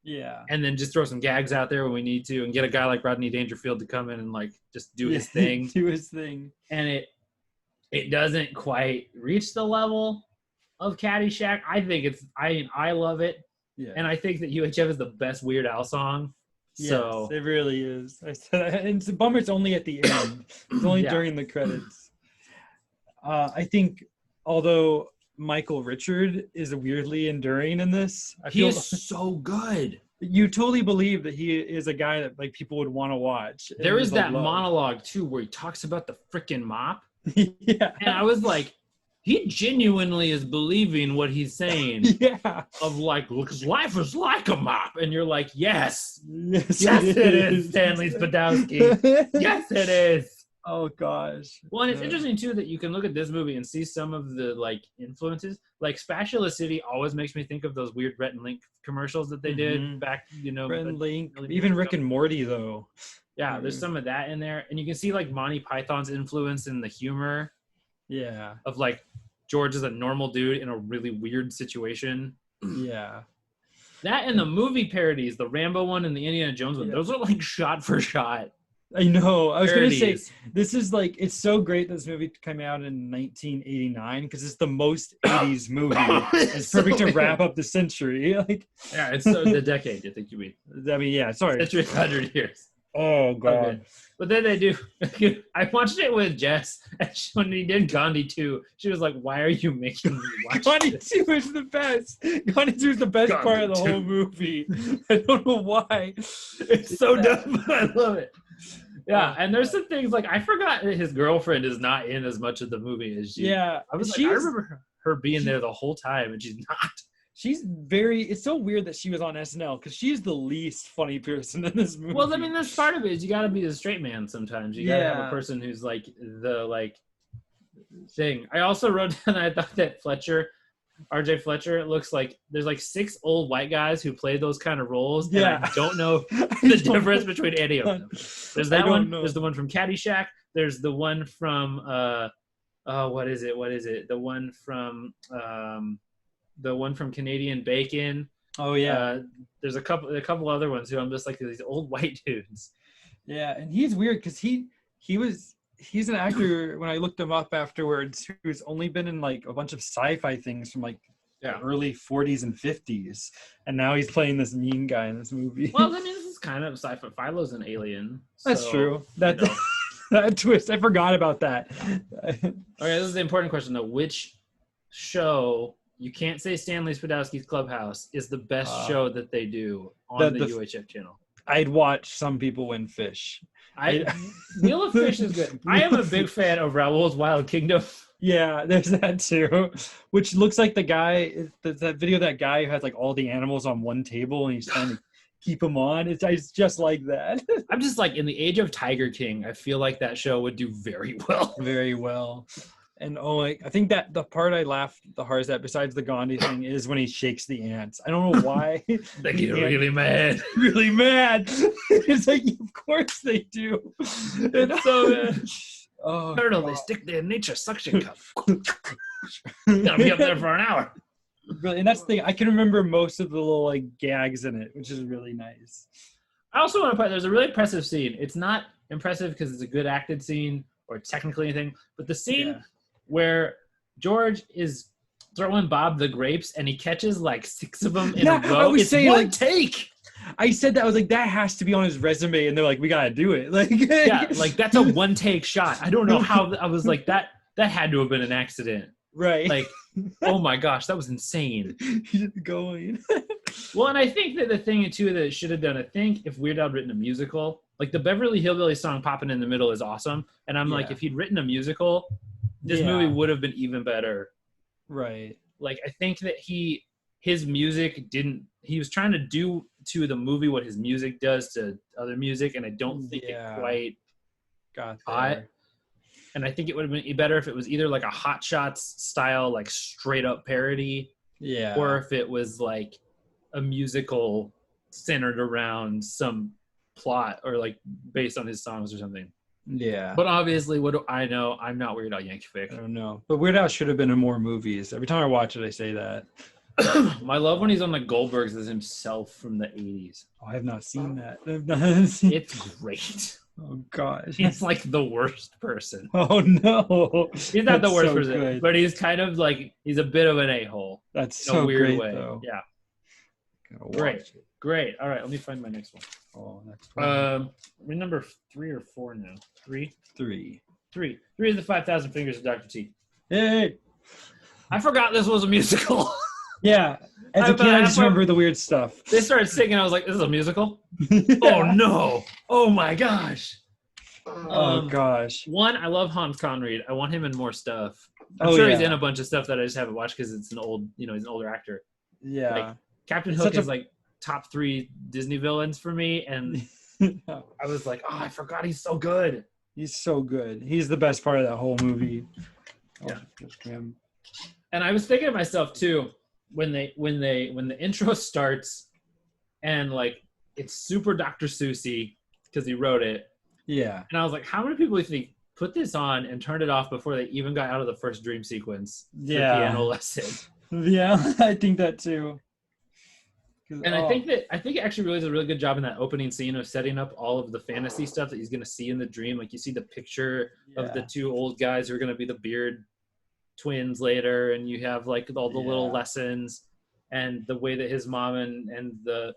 Speaker 2: Yeah.
Speaker 1: And then just throw some gags out there when we need to and get a guy like Rodney Dangerfield to come in and like just do his thing.
Speaker 2: Do his thing.
Speaker 1: And it doesn't quite reach the level of Caddyshack. I think I love it.
Speaker 2: Yeah.
Speaker 1: And I think that UHF is the best Weird Al song. So
Speaker 2: yes, it really is. And it's a bummer it's only at the end. It's only during the credits. I think although Michael Richard is weirdly enduring in this,
Speaker 1: he is so good.
Speaker 2: You totally believe that he is a guy that like people would want to watch.
Speaker 1: There is that monologue too where he talks about the freaking mop.
Speaker 2: Yeah.
Speaker 1: And I was like, he genuinely is believing what he's saying.
Speaker 2: Yeah.
Speaker 1: Of like, because life is like a mop. And you're like, yes.
Speaker 2: Yes,
Speaker 1: it is, Stanley Spadowski. Yes, it is.
Speaker 2: Oh, gosh.
Speaker 1: Well, and it's interesting, too, that you can look at this movie and see some of the, like, influences. Like, Spatula City always makes me think of those weird Rhett and Link commercials that they did back,
Speaker 2: Rhett and Link. Even Rick and Morty, though.
Speaker 1: Yeah, there's some of that in there. And you can see, like, Monty Python's influence in the humor.
Speaker 2: Yeah.
Speaker 1: Of, like, George is a normal dude in a really weird situation.
Speaker 2: Yeah.
Speaker 1: That and the movie parodies, the Rambo one and the Indiana Jones one, those are, like, shot for shot.
Speaker 2: I know. I was going to say, this is like, it's so great that this movie came out in 1989 because it's the most 80s movie. It's perfect to wrap up the century. Like,
Speaker 1: yeah, it's the decade, I think you mean.
Speaker 2: I mean, yeah, sorry.
Speaker 1: Century, 100 years.
Speaker 2: Oh, God. Okay.
Speaker 1: But then they do. I watched it with Jess, and when he did Gandhi 2, she was like, why are you making me watch
Speaker 2: Gandhi
Speaker 1: this?
Speaker 2: 2 is the best. Gandhi 2 is the best part of the whole movie. I don't know why.
Speaker 1: It's so dumb, but I love it. Yeah, and there's some things like I forgot that his girlfriend is not in as much of the movie as she.
Speaker 2: Yeah,
Speaker 1: I was like, I remember her being there the whole time, and she's not.
Speaker 2: She's very. It's so weird that she was on SNL because she's the least funny person in this movie.
Speaker 1: Well, I mean, that's part of it. Is you got to be the straight man sometimes. You got to have a person who's like the thing. I also wrote down. I thought that RJ Fletcher, it looks like there's like 6 old white guys who play those kind of roles. Yeah. And I don't know the difference between any of them. There's that one. There's the one from Caddyshack. There's the one from what is it? The one from Canadian Bacon.
Speaker 2: Oh yeah.
Speaker 1: There's a couple other ones who I'm just like these old white dudes.
Speaker 2: Yeah, and he's weird because he's an actor when I looked him up afterwards who's only been in like a bunch of sci-fi things from like the early 40s and 50s, and now he's playing this mean guy in this movie.
Speaker 1: Well, I mean, this is kind of sci-fi. Philo's an alien.
Speaker 2: That's true. That twist, I forgot about that.
Speaker 1: Okay, this is the important question though. Which show, you can't say Stanley Spadowski's Clubhouse, is the best show that they do on the UHF channel? I'd
Speaker 2: watch Some People Win Fish.
Speaker 1: Wheel of Fish is good. I am a big fan of Raoul's Wild Kingdom.
Speaker 2: Yeah, there's that too. Which looks like the guy, that video of that guy who has like all the animals on one table and he's trying to keep him on. It's just like that.
Speaker 1: I'm just like, in the age of Tiger King, I feel like that show would do very well.
Speaker 2: Very well. And I think that the part I laughed the hardest at, besides the Gandhi thing, is when he shakes the ants. I don't know why.
Speaker 1: They get really mad.
Speaker 2: Really mad. It's like, of course they do. It's so bad. Oh,
Speaker 1: Colonel, they stick their nature suction cup. Gonna be up there for an hour.
Speaker 2: Really, and that's the thing. I can remember most of the little like gags in it, which is really nice.
Speaker 1: I also want to point, there's a really impressive scene. It's not impressive because it's a good acted scene or technically anything, but the scene where George is throwing Bob the grapes and he catches like 6 of them in a row.
Speaker 2: I was
Speaker 1: it's
Speaker 2: saying,
Speaker 1: one
Speaker 2: like,
Speaker 1: take.
Speaker 2: I said that, I was like, that has to be on his resume, and they're like, we gotta do it. Like,
Speaker 1: yeah, like that's a one take shot. I don't know how. I was like, that had to have been an accident,
Speaker 2: right?
Speaker 1: Like, oh my gosh, that was insane.
Speaker 2: Going.
Speaker 1: Well, and I think that the thing too that it should have done, I think if Weird Al had written a musical, like the Beverly Hillbillies song "Poppin' in the Middle" is awesome, and I'm like, if he'd written a musical, this movie would have been even better.
Speaker 2: Right.
Speaker 1: Like, I think that his music didn't. He was trying to do to the movie what his music does to other music, and I don't think it quite
Speaker 2: got
Speaker 1: there. And I think it would have been better if it was either like a Hot Shots style, like straight up parody, or if it was like a musical centered around some plot or like based on his songs or something.
Speaker 2: Yeah.
Speaker 1: But obviously, what do I know? I'm not Weird Al Yankovic.
Speaker 2: I don't know. But Weird Al should have been in more movies. Every time I watch it, I say that.
Speaker 1: My love when he's on the Goldbergs is himself from the 80s.
Speaker 2: Oh, I have not seen that.
Speaker 1: It's great.
Speaker 2: Oh, gosh.
Speaker 1: He's like the worst person.
Speaker 2: Oh, no.
Speaker 1: He's not the worst person, but he's kind of like, he's a bit of an a-hole.
Speaker 2: That's so weird
Speaker 1: great way.
Speaker 2: Though.
Speaker 1: Yeah.
Speaker 2: Great.
Speaker 1: Great. All right, let me find my next one.
Speaker 2: Oh, that's
Speaker 1: we're number 3 or 4 now. 3?
Speaker 2: 3.
Speaker 1: 3 is the 5,000 Fingers of Dr. T.
Speaker 2: Hey!
Speaker 1: I forgot this was a musical.
Speaker 2: Yeah. As a kid, I just remember the weird stuff.
Speaker 1: They started singing. I was like, "This is a musical." Oh no! Oh my gosh!
Speaker 2: Oh gosh!
Speaker 1: One, I love Hans Conried. I want him in more stuff. I'm sure he's in a bunch of stuff that I just haven't watched because it's an old, he's an older actor.
Speaker 2: Yeah.
Speaker 1: Like, Captain Hook is like top 3 Disney villains for me, and I was like, "Oh, I forgot he's so good."
Speaker 2: He's so good. He's the best part of that whole movie.
Speaker 1: Yeah. And I was thinking to myself too, when the intro starts and like it's super Dr. Seussy because he wrote it.
Speaker 2: Yeah.
Speaker 1: And I was like, how many people do you think put this on and turned it off before they even got out of the first dream sequence?
Speaker 2: Yeah.
Speaker 1: The piano lesson.
Speaker 2: Yeah, I think that too.
Speaker 1: And I think it actually really does a really good job in that opening scene of setting up all of the fantasy stuff that he's going to see in the dream. Like you see the picture of the 2 old guys who are going to be the beard twins later, and you have like all the little lessons and the way that his mom and the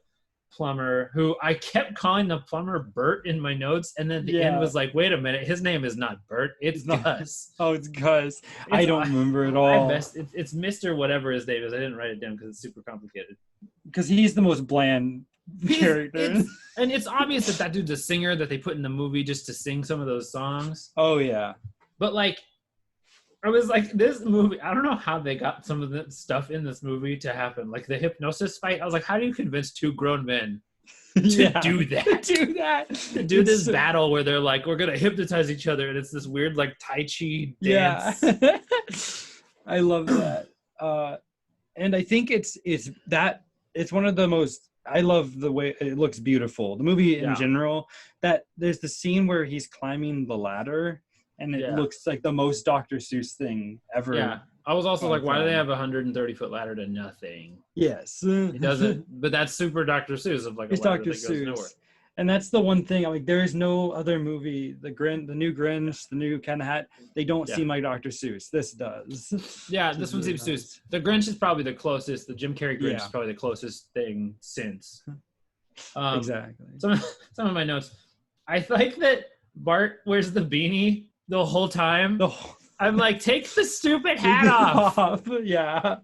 Speaker 1: plumber, who I kept calling the plumber Bert in my notes, and then the end was like, wait a minute, his name is not Bert, it's Gus.
Speaker 2: Oh, it's Gus. I don't remember at all.
Speaker 1: It's Mr. whatever his name is. I didn't write it down because it's super complicated.
Speaker 2: Because he's the most bland character.
Speaker 1: And it's obvious that dude's a singer that they put in the movie just to sing some of those songs.
Speaker 2: Oh yeah.
Speaker 1: But like, I was like, this movie, I don't know how they got some of the stuff in this movie to happen. Like the hypnosis fight, I was like, how do you convince 2 grown men to do that? To do this battle where they're like, we're going to hypnotize each other. And it's this weird like Tai Chi dance.
Speaker 2: Yeah. I love that. And I think it's one of the most, I love the way it looks beautiful. The movie in general, that there's the scene where he's climbing the ladder. And it looks like the most Dr. Seuss thing ever.
Speaker 1: Yeah. I was also like, why do they have a 130-foot ladder to nothing?
Speaker 2: Yes.
Speaker 1: It doesn't. But that's super Dr. Seuss of like a ladder that goes nowhere.
Speaker 2: And that's the one thing. I'm like, there is no other movie. The new Grinch, the new Ken Hat, they don't seem like Dr. Seuss. This does.
Speaker 1: Yeah, this one seems Seuss. The Grinch is probably the closest. The Jim Carrey Grinch is probably the closest thing since.
Speaker 2: Exactly.
Speaker 1: Some of my notes. I like that Bart wears the beanie the whole time. I'm like, take the stupid hat off.
Speaker 2: Yeah.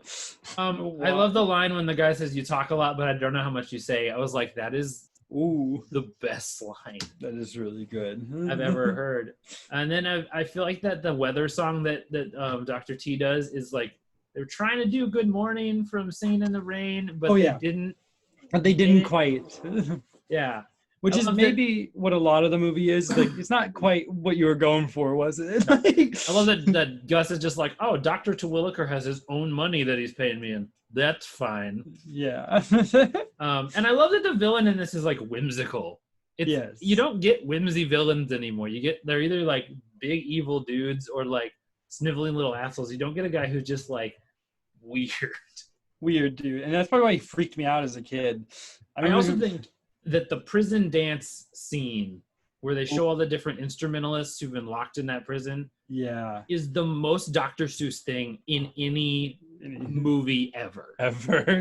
Speaker 1: I love the line when the guy says, you talk a lot, but I don't know how much you say. I was like, that is the best line.
Speaker 2: That is really good.
Speaker 1: I've ever heard. And then I feel like that the weather song that Dr. T does is like, they're trying to do Good Morning from Singing in the Rain, but they didn't.
Speaker 2: But they didn't quite.
Speaker 1: Yeah.
Speaker 2: Which is maybe what a lot of the movie is. Like, it's not quite what you were going for, was it?
Speaker 1: I love that Gus is just like, oh, Dr. Terwilliger has his own money that he's paying me in. That's fine.
Speaker 2: Yeah.
Speaker 1: And I love that the villain in this is like whimsical.
Speaker 2: Yes.
Speaker 1: You don't get whimsy villains anymore. They're either like big evil dudes or like sniveling little assholes. You don't get a guy who's just like weird.
Speaker 2: Weird dude. And that's probably why he freaked me out as a kid.
Speaker 1: I also think that the prison dance scene where they show all the different instrumentalists who've been locked in that prison is the most Dr. Seuss thing in any movie ever.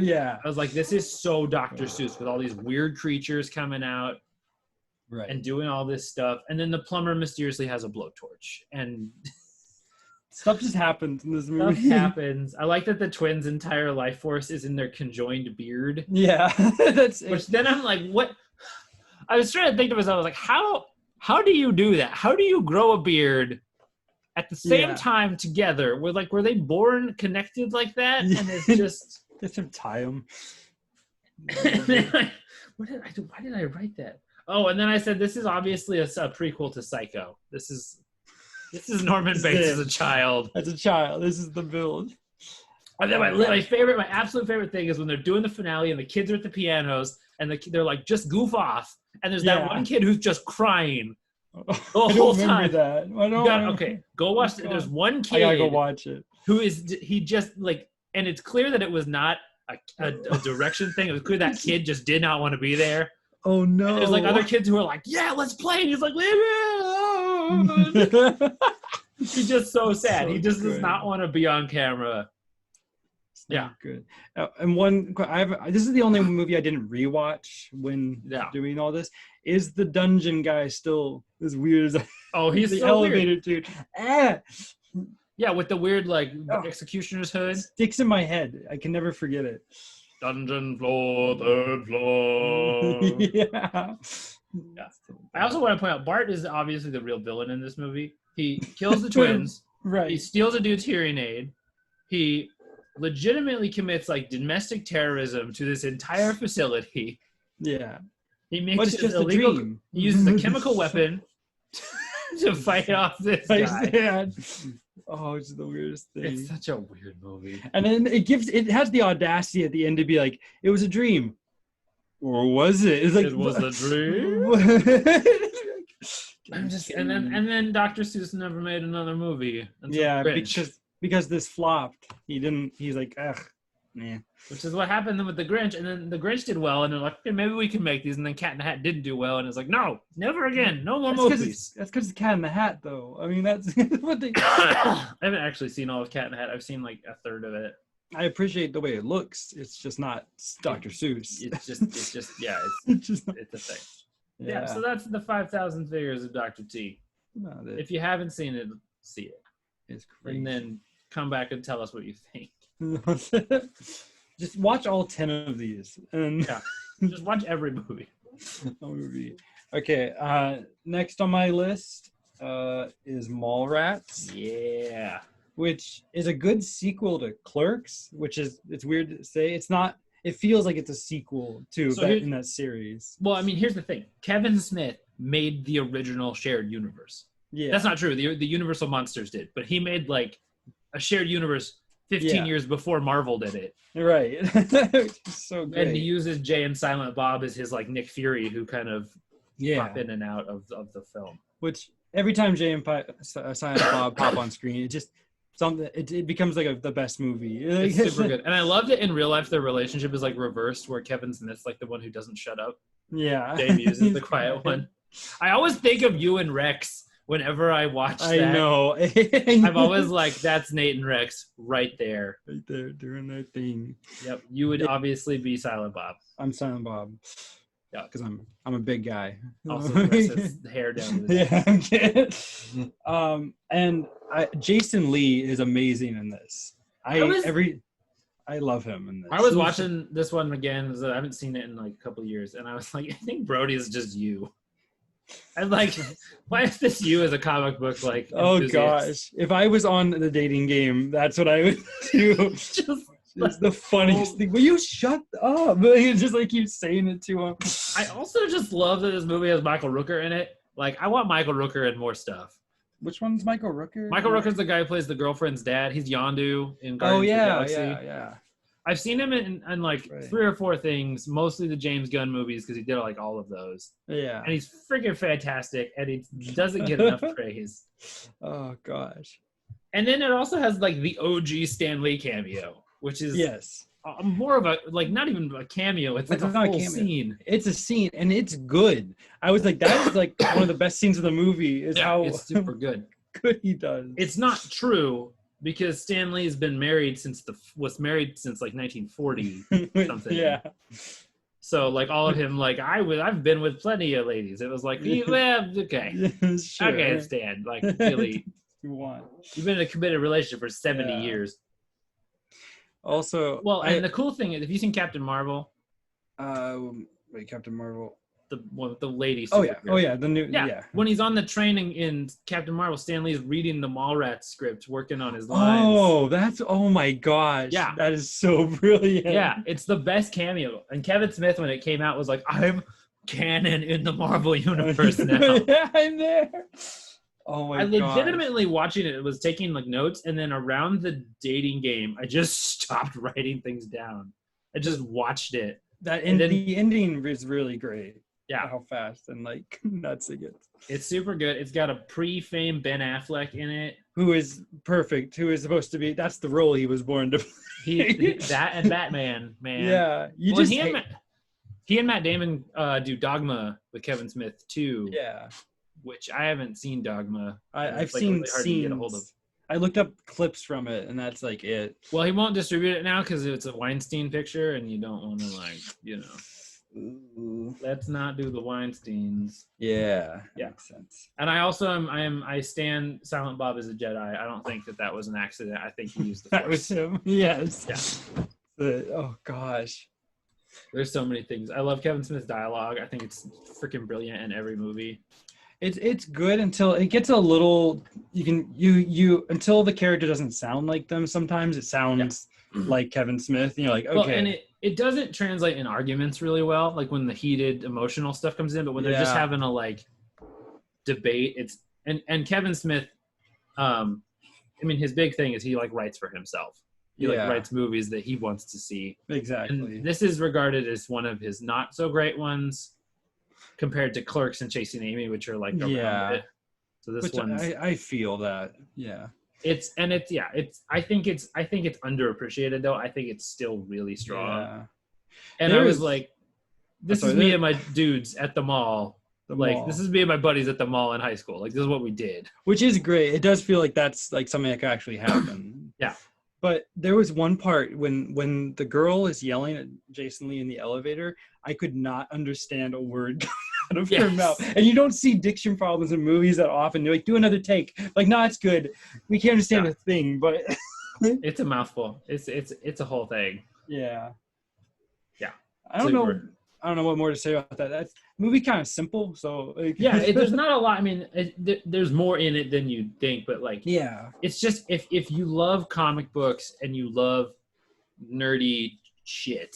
Speaker 2: Yeah.
Speaker 1: I was like, this is so Dr. Seuss with all these weird creatures coming out and doing all this stuff. And then the plumber mysteriously has a blowtorch. And
Speaker 2: stuff just happens in this movie.
Speaker 1: Stuff happens. I like that the twins' entire life force is in their conjoined beard.
Speaker 2: Yeah.
Speaker 1: Which then I'm like, what? I was trying to think to myself, I was like, how do you do that? How do you grow a beard at the same time together? Were they born connected like that? And it's just
Speaker 2: some tie them.
Speaker 1: Why did I write that? Oh, and then I said this is obviously a prequel to Psycho. This is Norman Bates as a child.
Speaker 2: As a child, this is the build.
Speaker 1: And then my absolute favorite thing is when they're doing the finale and the kids are at the pianos and they're like, just goof off. And there's that one kid who's just crying the whole time. Okay, go watch it. There's one kid.
Speaker 2: I gotta go watch it.
Speaker 1: He just like, and it's clear that it was not a direction thing. It was clear that kid just did not want to be there.
Speaker 2: Oh no!
Speaker 1: And there's like other kids who are like, yeah, let's play. And he's like, leave me alone. He's just so sad. So he just does not want to be on camera. Yeah,
Speaker 2: good. And this is the only movie I didn't rewatch when doing all this. Is the dungeon guy still as weird as?
Speaker 1: Oh, he's
Speaker 2: the
Speaker 1: so
Speaker 2: elevator
Speaker 1: weird.
Speaker 2: Dude.
Speaker 1: Yeah, with the weird like executioner's hood.
Speaker 2: It sticks in my head. I can never forget it.
Speaker 1: Dungeon floor, third floor.
Speaker 2: Yeah.
Speaker 1: I also want to point out Bart is obviously the real villain in this movie. He kills the twins.
Speaker 2: Right.
Speaker 1: He steals a dude's hearing aid. He legitimately commits like domestic terrorism to this entire facility.
Speaker 2: Yeah.
Speaker 1: He makes it illegal. He uses a chemical weapon to fight off this guy.
Speaker 2: Yeah. Oh, it's the weirdest thing.
Speaker 1: It's such a weird movie.
Speaker 2: And then it has the audacity at the end to be like, it was a dream. Or was it? It's like,
Speaker 1: it was a dream. and then Dr. Seuss never made another movie.
Speaker 2: Yeah, because this flopped. He's like, ugh. Yeah.
Speaker 1: Which is what happened with the Grinch, and then the Grinch did well, and they're like, okay, maybe we can make these, and then Cat in the Hat didn't do well, and it's like, no, never again, no more movies.
Speaker 2: That's because it's Cat in the Hat, though. I mean, that's what they.
Speaker 1: I haven't actually seen all of Cat in the Hat. I've seen like a third of it.
Speaker 2: I appreciate the way it looks. It's just not Dr. Seuss.
Speaker 1: It's just it's a thing. Yeah. So that's the 5,000 figures of Dr. T. No, if you haven't seen it, see it.
Speaker 2: It's crazy.
Speaker 1: And then come back and tell us what you think.
Speaker 2: Just watch all 10 of these. And
Speaker 1: just watch every movie.
Speaker 2: Okay. Next on my list is Mallrats.
Speaker 1: Yeah.
Speaker 2: Which is a good sequel to Clerks, it's weird to say. It's not, it feels like it's a sequel to in that series.
Speaker 1: Well, I mean, here's the thing. Kevin Smith made the original shared universe. Yeah. That's not true. The Universal Monsters did, but he made like a shared universe 15 years before Marvel did it.
Speaker 2: Right. So great.
Speaker 1: And he uses Jay and Silent Bob as his like Nick Fury, who kind of pop in and out of the film.
Speaker 2: Which every time Jay and Silent Bob pop on screen, it just it becomes like the best movie.
Speaker 1: It's super good. And I loved it in real life. Their relationship is like reversed, where Kevin Smith's like the one who doesn't shut up.
Speaker 2: Yeah.
Speaker 1: Dave uses the quiet one. I always think of you and Rex whenever I watch that.
Speaker 2: I know.
Speaker 1: I'm always like, that's Nate and Rex right there.
Speaker 2: Right there doing their thing.
Speaker 1: Yep. You would obviously be Silent Bob.
Speaker 2: I'm Silent Bob. Yeah, because I'm a big guy.
Speaker 1: Also, his hair down.
Speaker 2: And Jason Lee is amazing in this. I love him in this.
Speaker 1: I was watching this one again. I haven't seen it in like a couple of years, and I was like, I think Brody is just you. I'm like, why is this you as a comic book like?
Speaker 2: Oh gosh, if I was on the dating game, that's what I would do. It's the funniest thing. Will you shut up? He just like keeps saying it to him.
Speaker 1: I also just love that this movie has Michael Rooker in it. Like, I want Michael Rooker in more stuff.
Speaker 2: Which one's Michael Rooker?
Speaker 1: Michael Rooker's the guy who plays the girlfriend's dad. He's Yondu in Guardians of the Galaxy.
Speaker 2: Yeah.
Speaker 1: I've seen him in like 3 or 4 things, mostly the James Gunn movies, because he did like all of those.
Speaker 2: Yeah.
Speaker 1: And he's freaking fantastic, and he doesn't get enough praise.
Speaker 2: Oh, gosh.
Speaker 1: And then it also has like the OG Stan Lee cameo, which is more of a, like, not even a cameo. It's like a full scene.
Speaker 2: It's a scene, and it's good. I was like, that is like one of the best scenes of the movie. How
Speaker 1: it's super good.
Speaker 2: Good he does.
Speaker 1: It's not true, because Stan Lee has been married since was married since like 1940 something.
Speaker 2: Yeah.
Speaker 1: So like all of him, like I've been with plenty of ladies. It was like, well, okay,
Speaker 2: sure.
Speaker 1: okay, Stan. Like, really, you've been in a committed relationship for 70 years.
Speaker 2: Also,
Speaker 1: well, and the cool thing is, have you seen Captain Marvel?
Speaker 2: Captain Marvel.
Speaker 1: The one with the lady.
Speaker 2: The new.
Speaker 1: When he's on the train in Captain Marvel, Stan Lee's reading the Mallrats script, working on his lines. Oh my gosh! Yeah, that is so brilliant. Yeah, it's the best cameo. And Kevin Smith, when it came out, was like, "I'm canon in the Marvel universe now."
Speaker 2: Yeah, I'm there. Oh my god!
Speaker 1: I legitimately watching it was taking like notes, and then around the dating game, I just stopped writing things down. I just watched it.
Speaker 2: The ending is really great.
Speaker 1: Yeah,
Speaker 2: how fast and like nuts it gets.
Speaker 1: It's super good. It's got a pre-fame Ben Affleck in it,
Speaker 2: who is perfect. Who is supposed to be? That's the role he was born to play.
Speaker 1: That and Batman, man.
Speaker 2: Yeah,
Speaker 1: he and Matt Damon do Dogma with Kevin Smith too.
Speaker 2: Yeah,
Speaker 1: which I haven't seen Dogma.
Speaker 2: I've seen
Speaker 1: really hard to get a hold of.
Speaker 2: I looked up clips from it, and that's like it.
Speaker 1: Well, he won't distribute it now because it's a Weinstein picture, and you don't want to, like, you know. Ooh. Let's not do the Weinsteins.
Speaker 2: Yeah, makes sense.
Speaker 1: And I also I stand Silent Bob as a Jedi. I don't think that was an accident. I think he used the Force.
Speaker 2: That was him. Yes.
Speaker 1: Yeah.
Speaker 2: Oh gosh.
Speaker 1: There's so many things. I love Kevin Smith's dialogue. I think it's freaking brilliant in every movie.
Speaker 2: It's good until it gets a little. You until the character doesn't sound like them. Sometimes it sounds like Kevin Smith. And you're like, okay.
Speaker 1: Well, and it doesn't translate in arguments really well, like when the heated emotional stuff comes in. But when they're just having a like debate, it's and Kevin Smith. I mean, his big thing is he like writes for himself. He like writes movies that he wants to see.
Speaker 2: Exactly.
Speaker 1: And this is regarded as one of his not so great ones, compared to Clerks and Chasing Amy, which are like around it. So this one,
Speaker 2: I feel that. Yeah.
Speaker 1: I think it's underappreciated though. I think it's still really strong.
Speaker 2: Yeah.
Speaker 1: And I was like, this is me and my dudes at the mall. This is me and my buddies at the mall in high school. Like, this is what we did.
Speaker 2: Which is great. It does feel like that's like something that could actually happen.
Speaker 1: Yeah.
Speaker 2: But there was one part when the girl is yelling at Jason Lee in the elevator, I could not understand a word coming out of her mouth. And you don't see diction problems in movies that often. You're like, do another take. Like, no, it's good. We can't understand a thing, but
Speaker 1: it's a mouthful. It's a whole thing.
Speaker 2: Yeah.
Speaker 1: Yeah.
Speaker 2: I don't know what more to say about that. That movie kind of simple, so like...
Speaker 1: there's not a lot. I mean, there's more in it than you'd think, but like, it's just if you love comic books and you love nerdy shit,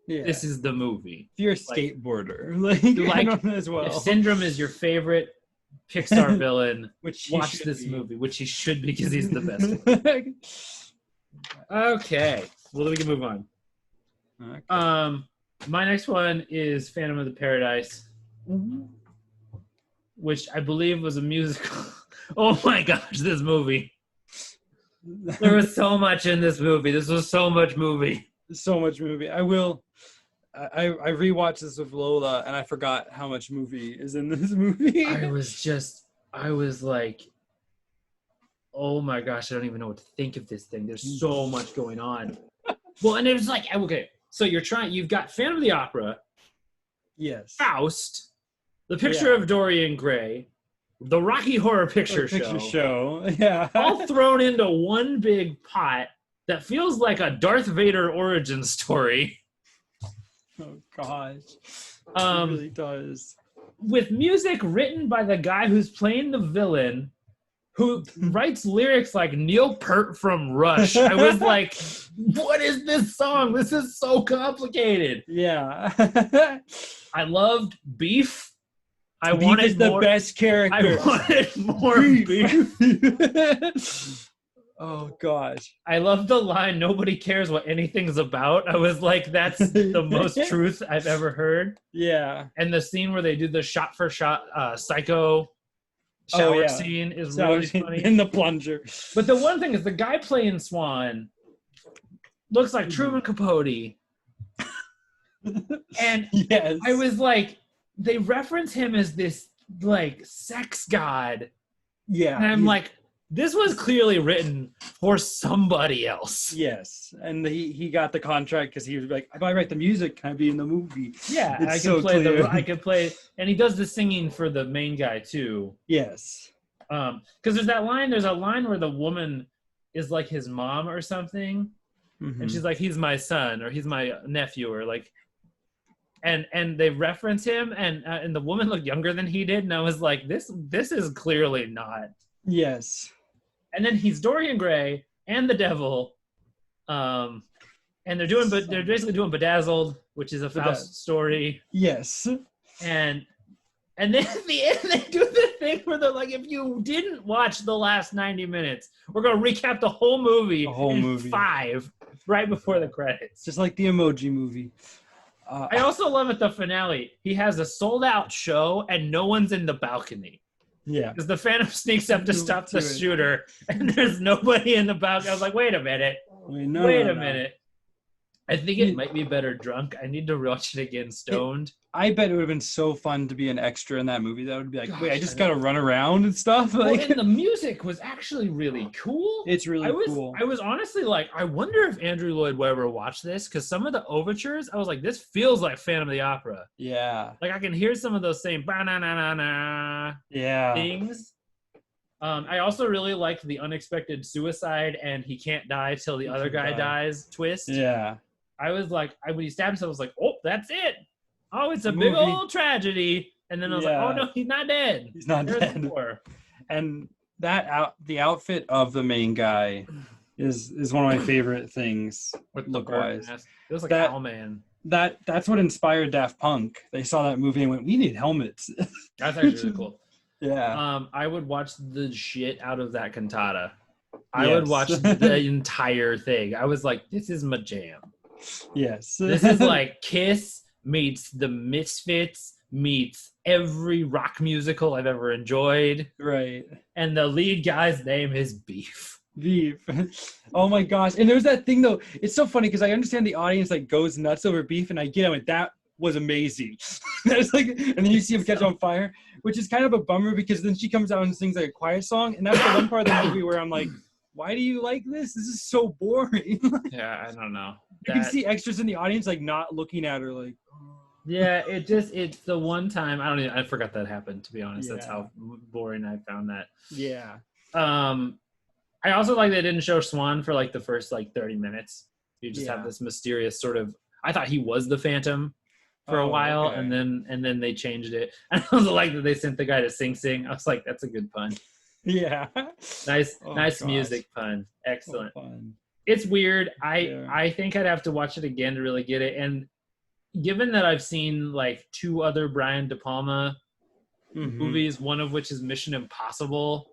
Speaker 1: this is the movie.
Speaker 2: If you're a skateboarder, as well.
Speaker 1: If Syndrome is your favorite Pixar villain, watch this movie, which he should be because he's the best one. Okay, well then we can move on. Okay. My next one is Phantom of the Paradise, which I believe was a musical. Oh my gosh, this movie. There was so much in this movie. This was so much movie.
Speaker 2: So much movie. I rewatched this with Lola, and I forgot how much movie is in this movie.
Speaker 1: I was like, oh my gosh, I don't even know what to think of this thing. There's so much going on. Well, and it was like, okay. So you've got Phantom of the Opera, Faust, The Picture of Dorian Gray, the Rocky Horror Picture Show, all thrown into one big pot that feels like a Darth Vader origin story.
Speaker 2: Oh gosh, it really does.
Speaker 1: With music written by the guy who's playing the villain, who writes lyrics like Neil Peart from Rush. I was like, what is this song? This is so complicated.
Speaker 2: Yeah.
Speaker 1: I loved Beef.
Speaker 2: Beef is the best character.
Speaker 1: I wanted more Beef.
Speaker 2: Oh gosh.
Speaker 1: I love the line, nobody cares what anything's about. I was like, that's the most truth I've ever heard.
Speaker 2: Yeah.
Speaker 1: And the scene where they do the shot for shot psycho shower scene is really funny.
Speaker 2: In the plunger.
Speaker 1: But the one thing is the guy playing Swan looks like Truman Capote. And
Speaker 2: yes.
Speaker 1: I was like, they reference him as this like sex god.
Speaker 2: Yeah.
Speaker 1: And I'm like, this was clearly written for somebody else.
Speaker 2: Yes, and he got the contract because he was like, if I write the music, can I be in the movie?
Speaker 1: Yeah,
Speaker 2: it's
Speaker 1: I can play, and he does the singing for the main guy too.
Speaker 2: Yes.
Speaker 1: Because there's a line where the woman is like his mom or something, and she's like, he's my son or he's my nephew or like, and they reference him, and the woman looked younger than he did, and I was like, this is clearly not.
Speaker 2: Yes.
Speaker 1: And then he's Dorian Gray and the devil, and they're basically doing Bedazzled, which is a Faust story.
Speaker 2: Yes.
Speaker 1: And then at the end they do the thing where they're like, if you didn't watch the last 90 minutes, we're gonna recap the whole movie in 5 right before the credits.
Speaker 2: Just like the Emoji Movie.
Speaker 1: I also love at the finale, he has a sold out show and no one's in the balcony.
Speaker 2: Yeah.
Speaker 1: Because the Phantom sneaks up to stop the shooter, and there's nobody in the balcony. I was like, wait a minute. Wait a minute. I think it might be better drunk. I need to watch it again stoned.
Speaker 2: I bet it would have been so fun to be an extra in that movie. That would be like, wait, I just got to run around and stuff. Like,
Speaker 1: and the music was actually really cool.
Speaker 2: It's really cool.
Speaker 1: I was honestly like, I wonder if Andrew Lloyd Webber watched this, because some of the overtures, I was like, this feels like Phantom of the Opera.
Speaker 2: Yeah.
Speaker 1: Like I can hear some of those same ba-na-na-na-na things. I also really liked the unexpected suicide and he can't die till the other guy dies twist.
Speaker 2: Yeah.
Speaker 1: I was like, when he stabbed himself, I was like, oh, that's it. Oh, it's a big old tragedy. And then I was like, oh no, he's not dead.
Speaker 2: He's not dead. And the outfit of the main guy is one of my favorite things. Look wise,
Speaker 1: it was like Owlman.
Speaker 2: That's what inspired Daft Punk. They saw that movie and went, we need helmets.
Speaker 1: That's actually really cool.
Speaker 2: Yeah.
Speaker 1: I would watch the shit out of that cantata. I would watch the entire thing. I was like, this is my jam.
Speaker 2: Yes.
Speaker 1: This is like Kiss meets the Misfits meets every rock musical I've ever enjoyed.
Speaker 2: Right.
Speaker 1: And the lead guy's name is Beef.
Speaker 2: Beef. Oh my gosh. And there's that thing though. It's so funny because I understand the audience like goes nuts over Beef, and I get it. That was amazing. That's like, and then you see him catch on fire, which is kind of a bummer because then she comes out and sings like a quiet song, and that's the one part of the movie where I'm like, why do you like this? This is so boring.
Speaker 1: Yeah, I don't know.
Speaker 2: You can see extras in the audience like not looking at her like.
Speaker 1: Yeah, it's the one time I forgot that happened, to be honest. That's how boring I found that.
Speaker 2: Yeah.
Speaker 1: I also like they didn't show Swan for like the first like 30 minutes. You just have this mysterious sort of, I thought he was the Phantom for a while, and then they changed it. And I also like that they sent the guy to Sing. I was like, that's a good pun.
Speaker 2: Yeah.
Speaker 1: Nice music pun. Excellent. It's weird. I think I'd have to watch it again to really get it. And given that I've seen like 2 other Brian De Palma movies, one of which is Mission Impossible.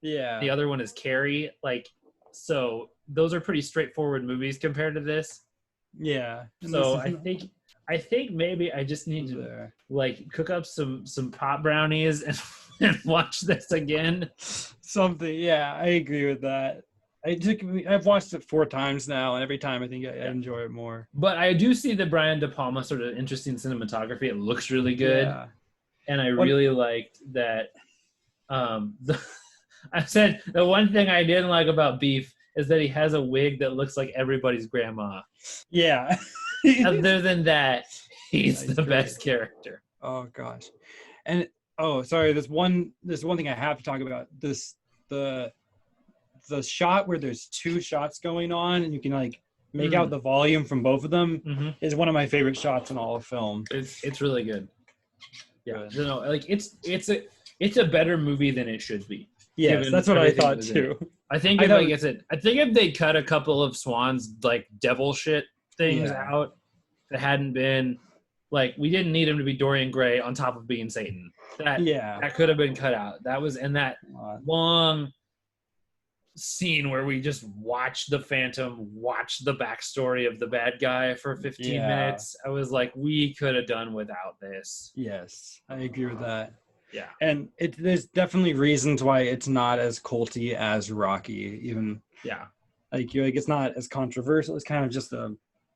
Speaker 1: Yeah. The other one is Carrie. Like, so those are pretty straightforward movies compared to this.
Speaker 2: Yeah.
Speaker 1: So I think maybe I just need to like cook up some pot brownies and watch this again.
Speaker 2: Something. Yeah, I agree with that. I've watched it 4 times now, and every time I think I enjoy it more.
Speaker 1: But I do see the Brian De Palma sort of interesting cinematography. It looks really good. Yeah. And I really liked that. I said the one thing I didn't like about Beef is that he has a wig that looks like everybody's grandma. Yeah. Other than that, he's the best character.
Speaker 2: Oh gosh. And sorry, there's one thing I have to talk about. The shot where there's 2 shots going on and you can like make out the volume from both of them is one of my favorite shots in all of film.
Speaker 1: It's really good. Yeah. Like it's a better movie than it should be.
Speaker 2: Yes, that's what I thought too.
Speaker 1: I think if they cut a couple of Swan's like devil shit things out that hadn't been like, we didn't need him to be Dorian Gray on top of being Satan. That could have been cut out. That was in that long scene where we just watched the Phantom watch the backstory of the bad guy for 15 minutes. I was like, we could have done without this.
Speaker 2: Yes, I agree with that.
Speaker 1: Yeah.
Speaker 2: And there's definitely reasons why it's not as culty as Rocky, even.
Speaker 1: Yeah.
Speaker 2: Like it's not as controversial. It's kind of just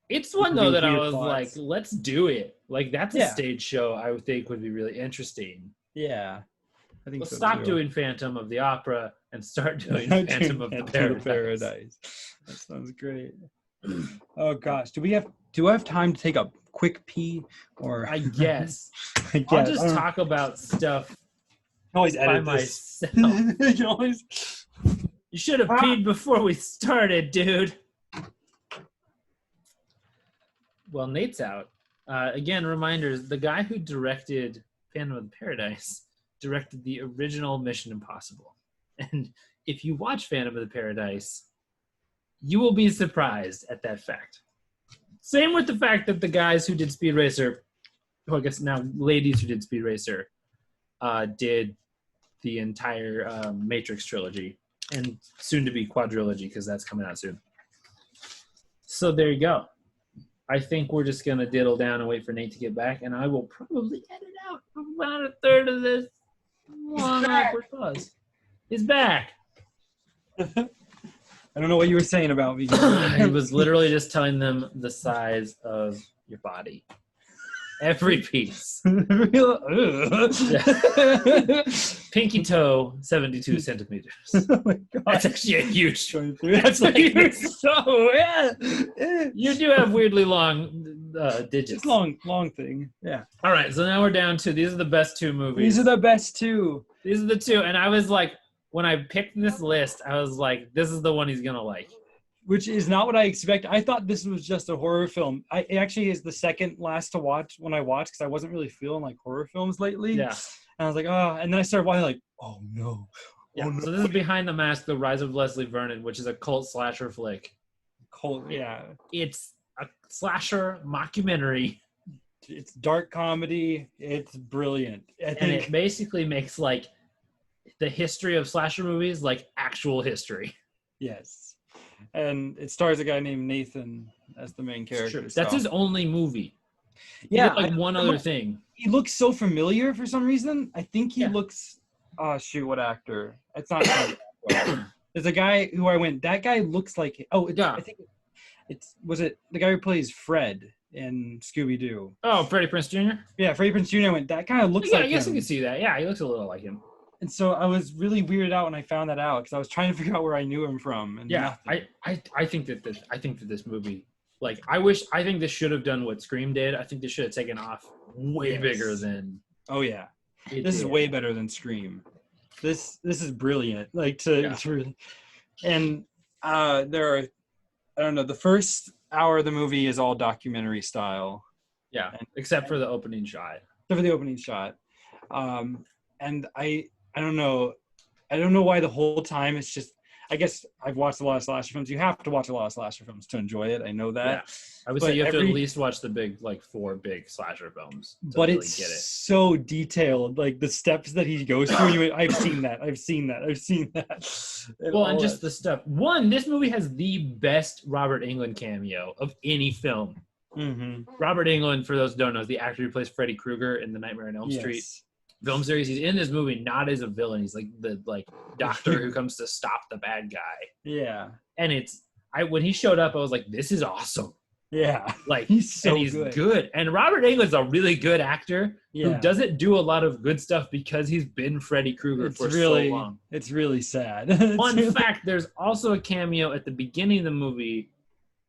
Speaker 1: it's one though that I was like, let's do it. Like that's a stage show I would think would be really interesting.
Speaker 2: Yeah. I think
Speaker 1: let's stop doing Phantom of the Opera and start doing Phantom of the Paradise.
Speaker 2: That sounds great. Oh gosh. Do I have time to take a quick pee? Or
Speaker 1: I guess. I'll just talk about stuff
Speaker 2: always
Speaker 1: by myself. You should have peed before we started, dude. Well, Nate's out. Again, reminders, the guy who directed Phantom of the Paradise directed the original Mission Impossible. And if you watch Phantom of the Paradise, you will be surprised at that fact. Same with the fact that the guys who did Speed Racer, I guess now ladies who did Speed Racer, did the entire Matrix trilogy and soon to be quadrilogy because that's coming out soon. So there you go. I think we're just going to diddle down and wait for Nate to get back, and I will probably edit out about a third of this long awkward pause. He's back.
Speaker 2: I don't know what you were saying about me.
Speaker 1: He was literally just telling them the size of your body. Every piece. Pinky toe, 72 centimeters.
Speaker 2: Oh my God.
Speaker 1: That's actually a huge.
Speaker 2: That's like huge toe. Yeah.
Speaker 1: You do have weirdly long digits.
Speaker 2: It's long thing. Yeah.
Speaker 1: All right, so now we're down to these are the best two movies.
Speaker 2: These are the best two.
Speaker 1: These are the two, and I was like, when I picked this list, I was like, this is the one he's gonna like.
Speaker 2: Which is not what I expect. I thought this was just a horror film. It actually is the second last to watch when I watched because I wasn't really feeling like horror films lately.
Speaker 1: Yeah.
Speaker 2: And I was like, oh. And then I started watching like, oh no.
Speaker 1: Yeah.
Speaker 2: Oh, no.
Speaker 1: So this is Behind the Mask, The Rise of Leslie Vernon, which is a cult slasher flick.
Speaker 2: Yeah.
Speaker 1: It's a slasher mockumentary.
Speaker 2: It's dark comedy. It's brilliant.
Speaker 1: And it basically makes like the history of slasher movies like actual history.
Speaker 2: Yes. And it stars a guy named Nathan as the main character.
Speaker 1: That's his only movie. He did like one other thing.
Speaker 2: He looks so familiar for some reason. I think he looks. Oh shoot! What actor? It's not. There's a guy who I went. That guy looks like. I think was it the guy who plays Fred in Scooby Doo?
Speaker 1: Oh, Freddie Prinze Jr.
Speaker 2: Yeah, Freddie Prinze Jr. I went. That kind of looks like.
Speaker 1: I guess you can see that. Yeah, he looks a little like him.
Speaker 2: And so I was really weirded out when I found that out because I was trying to figure out where I knew him from. And
Speaker 1: I think that this movie, like, I think this should have done what Scream did. I think this should have taken off way bigger than.
Speaker 2: Oh yeah, this is way better than Scream. This is brilliant. Like it's really, and there are, I don't know. The first hour of the movie is all documentary style.
Speaker 1: Yeah, except for the opening shot.
Speaker 2: Except for the opening shot, and I don't know. I don't know why the whole time it's just. I guess I've watched a lot of slasher films. You have to watch a lot of slasher films to enjoy it. I know that. Yeah.
Speaker 1: I would say you have to at least watch the big, like 4 big slasher films.
Speaker 2: But really it's get it. So detailed, like the steps that he goes through. I've seen that.
Speaker 1: Well, and just the stuff. One, this movie has the best Robert Englund cameo of any film.
Speaker 2: Mm-hmm.
Speaker 1: Robert Englund, for those who don't know, is the actor who plays Freddy Krueger in the Nightmare on Elm Street film series. He's in this movie not as a villain. He's like the doctor who comes to stop the bad guy.
Speaker 2: Yeah.
Speaker 1: And when he showed up, I was like, this is awesome.
Speaker 2: Yeah.
Speaker 1: Like
Speaker 2: he's so
Speaker 1: good. And Robert Englund's a really good actor who doesn't do a lot of good stuff because he's been Freddy Krueger so long.
Speaker 2: It's really sad.
Speaker 1: Fun fact, there's also a cameo at the beginning of the movie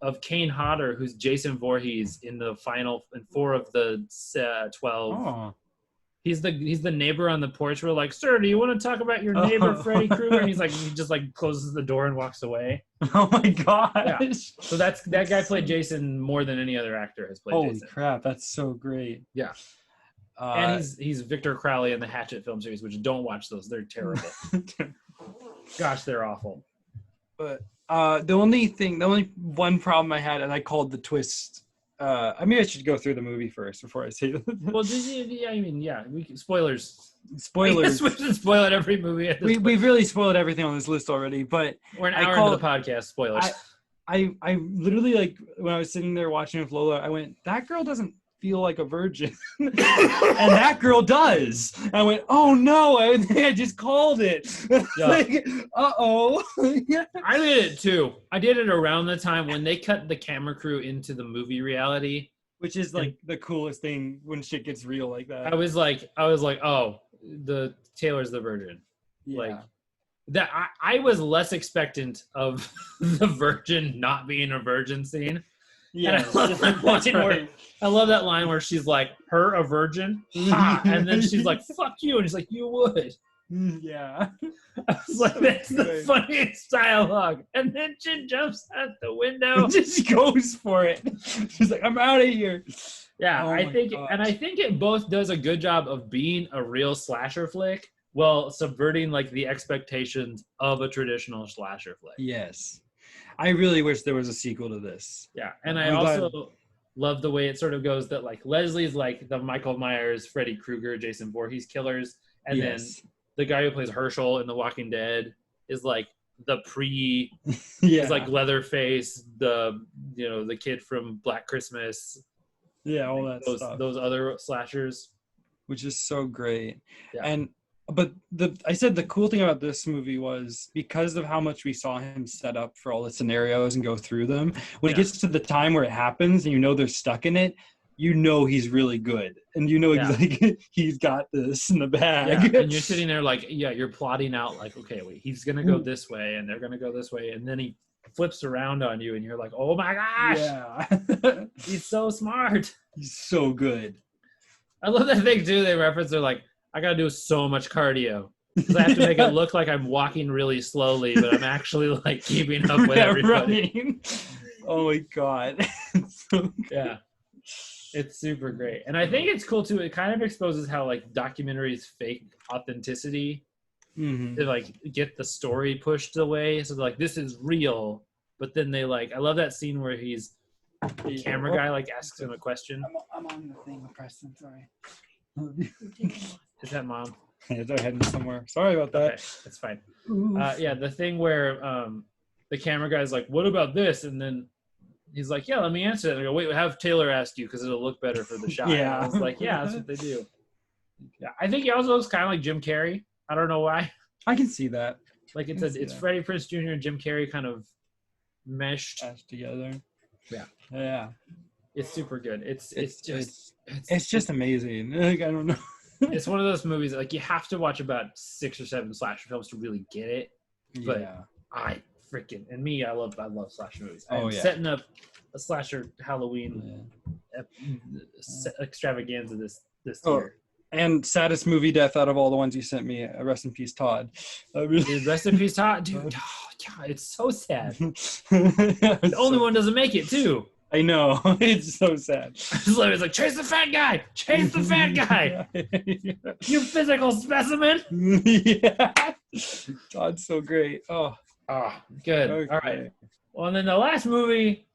Speaker 1: of Kane Hodder, who's Jason Voorhees in the final 4 of the 12.
Speaker 2: Oh.
Speaker 1: He's the neighbor on the porch. We're like, sir, do you want to talk about your neighbor, Freddy Krueger? And he just closes the door and walks away.
Speaker 2: Oh my gosh.
Speaker 1: Yeah. So that guy played Jason more than any other actor has played Jason.
Speaker 2: Holy crap, that's so great.
Speaker 1: Yeah. And he's Victor Crowley in the Hatchet film series, which don't watch those. They're terrible. Gosh, they're awful.
Speaker 2: But the only one problem I had, and I called the twist. I mean, I should go through the movie first before I say it.
Speaker 1: Well, spoilers. Spoilers. We should spoil it every movie.
Speaker 2: We've really spoiled everything on this list already, but
Speaker 1: we're an hour into the podcast. Spoilers.
Speaker 2: I literally, like, when I was sitting there watching with Lola, I went, that girl doesn't feel like a virgin. And that girl does. And I went, oh no, I think I just called it. Yeah. Like, uh-oh.
Speaker 1: I did it too. I did it around the time when they cut the camera crew into the movie reality.
Speaker 2: Which is like the coolest thing when shit gets real like that.
Speaker 1: I was like, oh, the Taylor's the virgin. Yeah. Like that. I was less expectant of the virgin not being a virgin scene. Yeah, I love that line where she's like, "Her a virgin," and then she's like, "Fuck you," and he's like, "You would."
Speaker 2: Yeah,
Speaker 1: I was like, "That's the funniest dialogue." And then she jumps out the window,
Speaker 2: just goes for it. She's like, "I'm out of here."
Speaker 1: Yeah, I think it both does a good job of being a real slasher flick while subverting like the expectations of a traditional slasher flick.
Speaker 2: Yes. I really wish there was a sequel to this.
Speaker 1: Yeah, and I also love the way it sort of goes that like Leslie's like the Michael Myers, Freddy Krueger, Jason Voorhees killers, and then the guy who plays Herschel in The Walking Dead is like the is like Leatherface, the kid from Black Christmas.
Speaker 2: Yeah, all that stuff.
Speaker 1: Those other slashers,
Speaker 2: which is so great.
Speaker 1: Yeah.
Speaker 2: But I said the cool thing about this movie was because of how much we saw him set up for all the scenarios and go through them, when it gets to the time where it happens and they're stuck in it, he's really good. And like, he's got this in the bag.
Speaker 1: Yeah. And you're sitting there like, you're plotting out like, okay, wait, he's going to go this way and they're going to go this way. And then he flips around on you and you're like, oh my gosh. Yeah. He's so smart.
Speaker 2: He's so good.
Speaker 1: I love that thing too. They reference, they're like, I got to do so much cardio because I have to make it look like I'm walking really slowly, but I'm actually like keeping up with everybody.
Speaker 2: Running. Oh my God.
Speaker 1: Yeah. It's super great. And I think it's cool too. It kind of exposes how like documentaries fake authenticity to like get the story pushed away. So like, this is real, but then they like, I love that scene where the camera guy like asks him a question.
Speaker 2: I'm on the thing with Preston, sorry.
Speaker 1: Is that Mom?
Speaker 2: Yeah, they're heading somewhere. Sorry about that.
Speaker 1: Okay, that's fine. The thing where the camera guy's like, what about this? And then he's like, yeah, let me answer it. And I go, wait, have Taylor ask you because it'll look better for the shot.
Speaker 2: Yeah.
Speaker 1: And I was like, yeah, that's what they do. Yeah, I think he also looks kind of like Jim Carrey. I don't know why.
Speaker 2: I can see that.
Speaker 1: Like it's Freddie Prinze Jr. and Jim Carrey kind of meshed
Speaker 2: together.
Speaker 1: Yeah.
Speaker 2: Yeah.
Speaker 1: It's super good. It's
Speaker 2: just amazing. Like, I don't know.
Speaker 1: It's one of those movies that, like, you have to watch about 6 or 7 slasher films to really get it. But I love slasher movies. I'm setting up a slasher Halloween extravaganza this year.
Speaker 2: And saddest movie death out of all the ones you sent me. Rest in peace, Todd.
Speaker 1: Dude, rest in peace, Todd. Dude, God, it's so sad. The only one doesn't make it too.
Speaker 2: I know. It's so sad.
Speaker 1: It's like, chase the fat guy! Chase the fat guy! You physical specimen!
Speaker 2: Yeah. Todd's so great. Oh,
Speaker 1: good. Okay. All right. Well, and then the last movie,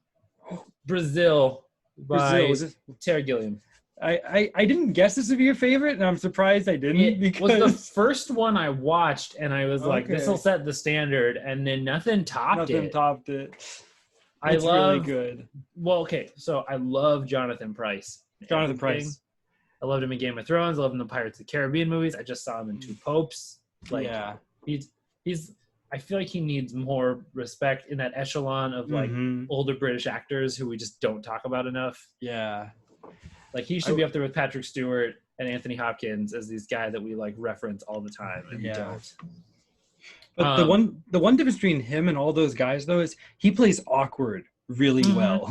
Speaker 1: Brazil by Terry Gilliam.
Speaker 2: I didn't guess this would be your favorite, and I'm surprised I didn't.
Speaker 1: It was the first one I watched, and I was like, this will set the standard, and then nothing topped it. It's really good. Well, okay, so I love Jonathan Pryce.
Speaker 2: Pryce.
Speaker 1: I loved him in Game of Thrones. I loved him in the Pirates of the Caribbean movies. I just saw him in Two Popes. He's. I feel like he needs more respect in that echelon of like older British actors who we just don't talk about enough.
Speaker 2: Yeah.
Speaker 1: Like he should be up there with Patrick Stewart and Anthony Hopkins as these guys that we like reference all the time and don't.
Speaker 2: But the one difference between him and all those guys though is he plays awkward really well.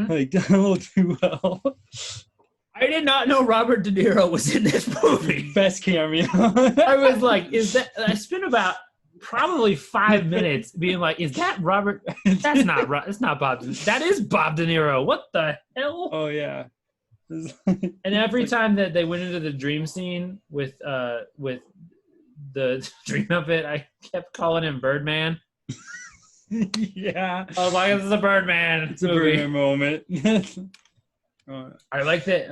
Speaker 2: Like a little too well.
Speaker 1: I did not know Robert De Niro was in this movie.
Speaker 2: Best cameo.
Speaker 1: I was like, I spent about probably 5 minutes being like, is that Robert? That's not Bob. That is Bob De Niro. What the hell?
Speaker 2: Oh yeah.
Speaker 1: And every time that they went into the dream scene with the dream of it, I kept calling him Birdman.
Speaker 2: Yeah.
Speaker 1: I was like, this is a Birdman.
Speaker 2: It's movie. A Birdman moment.
Speaker 1: I like that.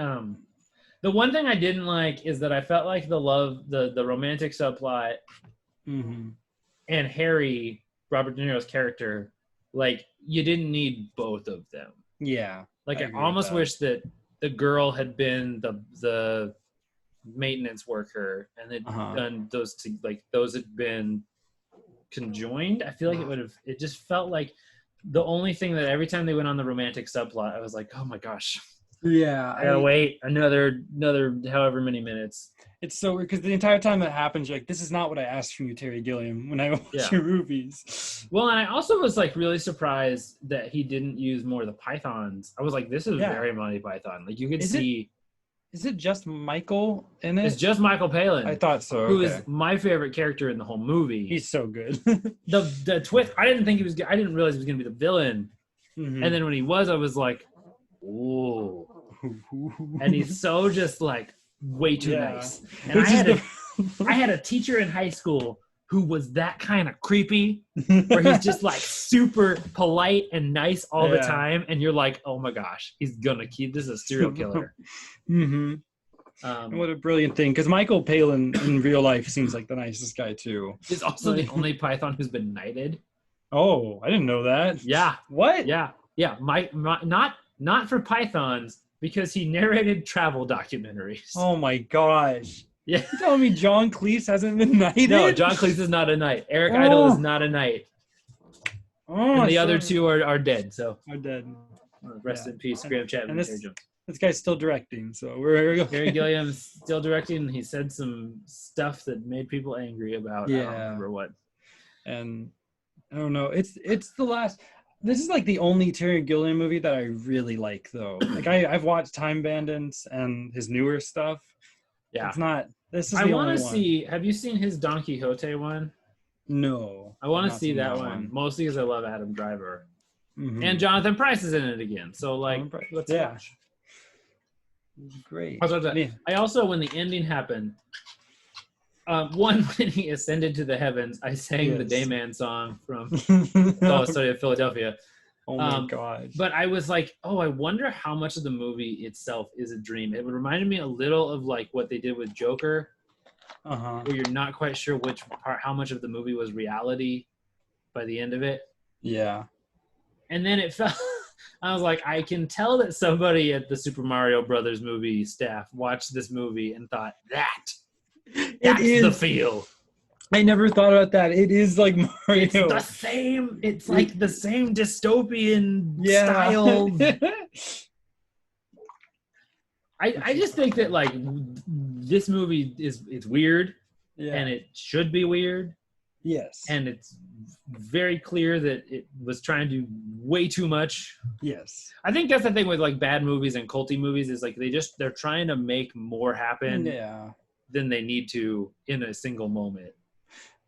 Speaker 1: The one thing I didn't like is that I felt like the romantic subplot, and Harry, Robert De Niro's character, like you didn't need both of them.
Speaker 2: Yeah.
Speaker 1: Like I almost wish that the girl had been the maintenance worker and they'd done those two, like those had been conjoined. I feel like it just felt like the only thing that every time they went on the romantic subplot, I was like, oh my gosh.
Speaker 2: Yeah.
Speaker 1: I gotta wait another however many minutes.
Speaker 2: It's so weird because the entire time that happens, you're like, this is not what I asked from you, Terry Gilliam, when I watch your movies.
Speaker 1: Well, and I also was like really surprised that he didn't use more of the pythons. I was like, this is very Monty Python. Like you could see.
Speaker 2: Is it just Michael in it?
Speaker 1: It's just Michael Palin.
Speaker 2: I thought so.
Speaker 1: Who is my favorite character in the whole movie.
Speaker 2: He's so good.
Speaker 1: the twist, I didn't realize he was going to be the villain. And then when he was, I was like, ooh. And he's so just like way too nice. And I had a teacher in high school who was that kind of creepy, where he's just like super polite and nice all the time, and you're like, oh my gosh, he's gonna keep this a serial killer.
Speaker 2: What a brilliant thing, because Michael Palin in real life seems like the nicest guy too.
Speaker 1: He's also the only Python who's been knighted.
Speaker 2: Oh, I didn't know that.
Speaker 1: Yeah.
Speaker 2: What?
Speaker 1: Yeah. Not for pythons, because he narrated travel documentaries.
Speaker 2: Oh my gosh.
Speaker 1: Yeah.
Speaker 2: You're telling me John Cleese hasn't been knighted?
Speaker 1: No, John Cleese is not a knight. Eric Idle is not a knight. And the other two are dead. So
Speaker 2: are dead.
Speaker 1: Rest in peace, Graham Chapman.
Speaker 2: This guy's still directing, so we're going.
Speaker 1: Terry Gilliam's still directing. He said some stuff that made people angry about. I don't remember what.
Speaker 2: And I don't know. It's the last. This is like the only Terry Gilliam movie that I really like, though. Like I've watched Time Bandits and his newer stuff. Yeah, it's not. This is. I want to
Speaker 1: see. Have you seen his Don Quixote one?
Speaker 2: No,
Speaker 1: I want to see that one mostly because I love Adam Driver, and Jonathan Pryce is in it again. So like, let's watch.
Speaker 2: Great.
Speaker 1: I also, when the ending happened, when he ascended to the heavens, I sang the Dayman song from Story of Philadelphia.
Speaker 2: Oh my god!
Speaker 1: But I was like, oh, I wonder how much of the movie itself is a dream. It reminded me a little of like what they did with Joker, where you're not quite sure how much of the movie was reality by the end of it.
Speaker 2: Yeah. And
Speaker 1: then it felt. I was like, I can tell that somebody at the Super Mario Brothers movie staff watched this movie and thought that's the feel.
Speaker 2: I never thought about that. It is like Mario.
Speaker 1: It's the same. It's like the same dystopian style. I just think that like this movie it's weird, and it should be weird.
Speaker 2: Yes.
Speaker 1: And it's very clear that it was trying to do way too much.
Speaker 2: Yes.
Speaker 1: I think that's the thing with like bad movies and culty movies is like they're trying to make more happen than they need to in a single moment.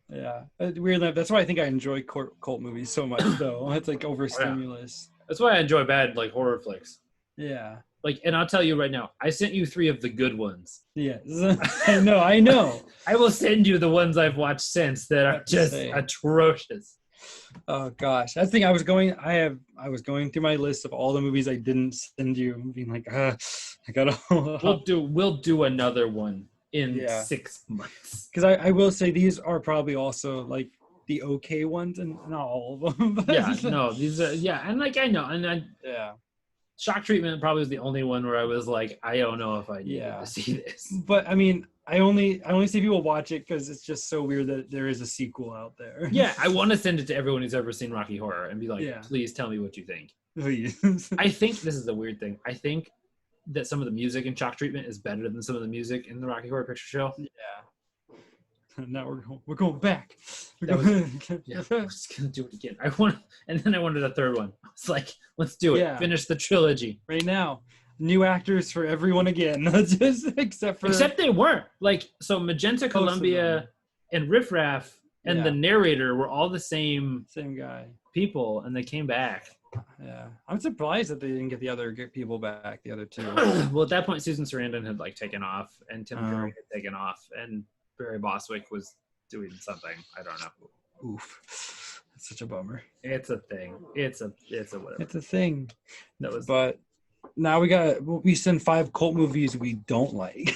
Speaker 2: Yeah. Weirdly, that's why I think I enjoy cult movies so much though. It's like overstimulus.
Speaker 1: That's why I enjoy bad like horror flicks.
Speaker 2: Yeah.
Speaker 1: Like, and I'll tell you right now, I sent you 3 of the good ones.
Speaker 2: Yes. I know.
Speaker 1: I will send you the ones I've watched since that are just atrocious.
Speaker 2: Oh gosh. That's the thing I was going through my list of all the movies I didn't send you, being like, I gotta
Speaker 1: We'll do another one in 6 months.
Speaker 2: Because I will say these are probably also like the okay ones and not all of them.
Speaker 1: These are and like I know and Shock Treatment probably was the only one where I was like, I don't know if I need to see this.
Speaker 2: But I mean, I only see people watch it because it's just so weird that there is a sequel out there.
Speaker 1: Yeah, I want to send it to everyone who's ever seen Rocky Horror and be like, please tell me what you think.
Speaker 2: Please.
Speaker 1: I think this is the weird thing. I think that some of the music in Shock Treatment is better than some of the music in the Rocky Horror Picture Show.
Speaker 2: Yeah. Now we're going back.
Speaker 1: We're just gonna do it again. And then I wanted a third one. I was like, let's do it. Yeah. Finish the trilogy
Speaker 2: right now. New actors for everyone again. Except
Speaker 1: they weren't like so. Magenta Columbia and Riff Raff and the narrator were all the same
Speaker 2: guy
Speaker 1: people, and they came back.
Speaker 2: Yeah, I'm surprised that they didn't get the other people back, the other two.
Speaker 1: Well, at that point, Susan Sarandon had like taken off, and Tim Curry had taken off, and Barry Bostwick was doing something. I don't know.
Speaker 2: Oof, that's such a bummer.
Speaker 1: It's a thing. It's a whatever.
Speaker 2: It's a thing.
Speaker 1: But
Speaker 2: now we send 5 cult movies we don't like.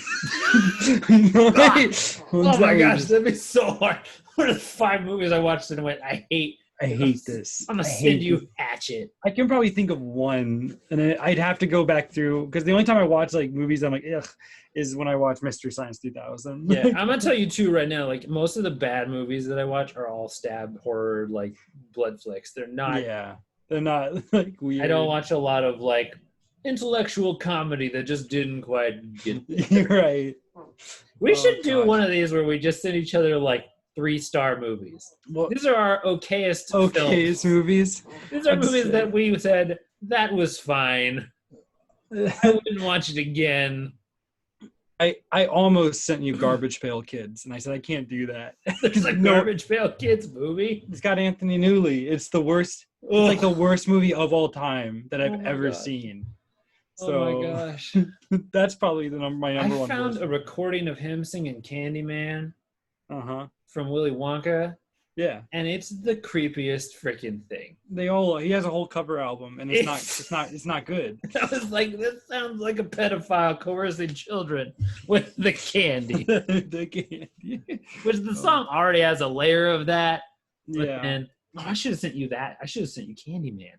Speaker 1: Oh my gosh, that'd be so hard. What are the 5 movies I watched and went, I hate
Speaker 2: this.
Speaker 1: I'm gonna send you Hatchet.
Speaker 2: I can probably think of one, and I'd have to go back through, because the only time I watch like movies I'm like, ugh, is when I watch Mystery Science 3000.
Speaker 1: Yeah, I'm gonna tell you too right now. Like most of the bad movies that I watch are all stab horror, like blood flicks. They're not.
Speaker 2: Yeah, they're not like weird.
Speaker 1: I don't watch a lot of like intellectual comedy that just didn't quite get.
Speaker 2: You're right.
Speaker 1: We should do one of these where we just send each other like 3-star movies.
Speaker 2: Well,
Speaker 1: these are our okayest films.
Speaker 2: Movies.
Speaker 1: These are movies that we said that was fine. I wouldn't watch it again.
Speaker 2: I almost sent you Garbage Pail Kids, and I said I can't do that.
Speaker 1: There's a Garbage Pail Kids movie.
Speaker 2: It's got Anthony Newley. It's the worst. It's like the worst movie of all time that I've ever seen. So,
Speaker 1: oh my gosh,
Speaker 2: that's probably my number one.
Speaker 1: I found a recording of him singing Candyman.
Speaker 2: From
Speaker 1: Willy Wonka.
Speaker 2: Yeah.
Speaker 1: And it's the creepiest freaking thing.
Speaker 2: He has a whole cover album, and it's not good.
Speaker 1: I was like, this sounds like a pedophile coercing children with the candy.
Speaker 2: The candy.
Speaker 1: Which the song already has a layer of that.
Speaker 2: Yeah.
Speaker 1: And I should have sent you that. I should have sent you Candyman.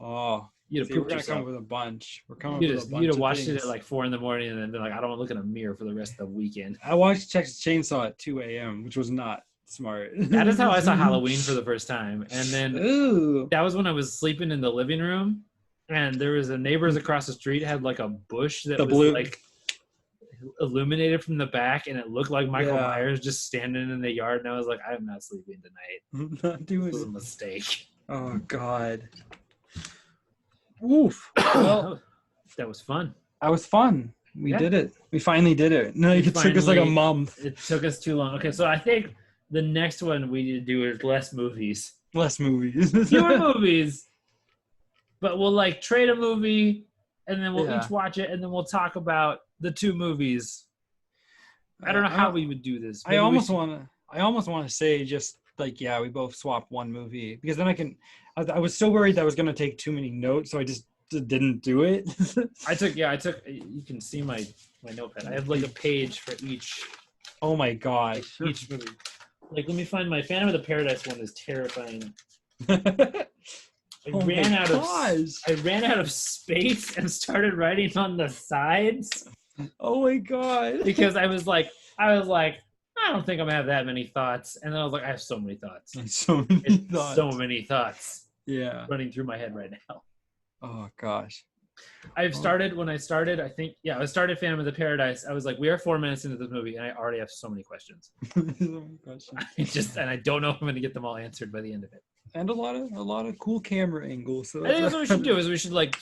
Speaker 2: Oh. We're gonna come up with a bunch.
Speaker 1: You'd have watched it at like 4 a.m. and then been like, I don't want to look in a mirror for the rest of the weekend.
Speaker 2: I watched Texas Chainsaw at 2 a.m., which was not smart.
Speaker 1: That is how I saw Halloween for the first time. And then that was when I was sleeping in the living room, and there was a neighbors across the street had like a bush that was like illuminated from the back, and it looked like Michael Myers just standing in the yard. And I was like, I'm not sleeping tonight.
Speaker 2: I'm not doing
Speaker 1: this. It was a mistake.
Speaker 2: Oh God. Oof. Well,
Speaker 1: that was fun.
Speaker 2: That was fun. We did it. We finally did it. No, it took us like a month.
Speaker 1: It took us too long. Okay, so I think the next one we need to do is less movies. Fewer movies. But we'll like trade a movie, and then we'll each watch it, and then we'll talk about the 2 movies. I don't know how we would do this.
Speaker 2: Maybe I almost want to say just like, we both swap one movie, because then I was so worried that I was going to take too many notes, so I just didn't do it.
Speaker 1: I took, you can see my notepad. I have like a page for each.
Speaker 2: Oh my gosh.
Speaker 1: Each movie. Like, let me find my Phantom of the Paradise one is terrifying. I ran out of space and started writing on the sides.
Speaker 2: Oh my God.
Speaker 1: Because I was like, I don't think I'm gonna have that many thoughts. And then I was like, I have so many thoughts. So many thoughts.
Speaker 2: Yeah.
Speaker 1: Running through my head right now.
Speaker 2: Oh gosh.
Speaker 1: I started Phantom of the Paradise. I was like, we are 4 minutes into this movie, and I already have so many questions. I don't know if I'm gonna get them all answered by the end of it.
Speaker 2: And a lot of cool camera angles. So
Speaker 1: I think that's what we should do. Is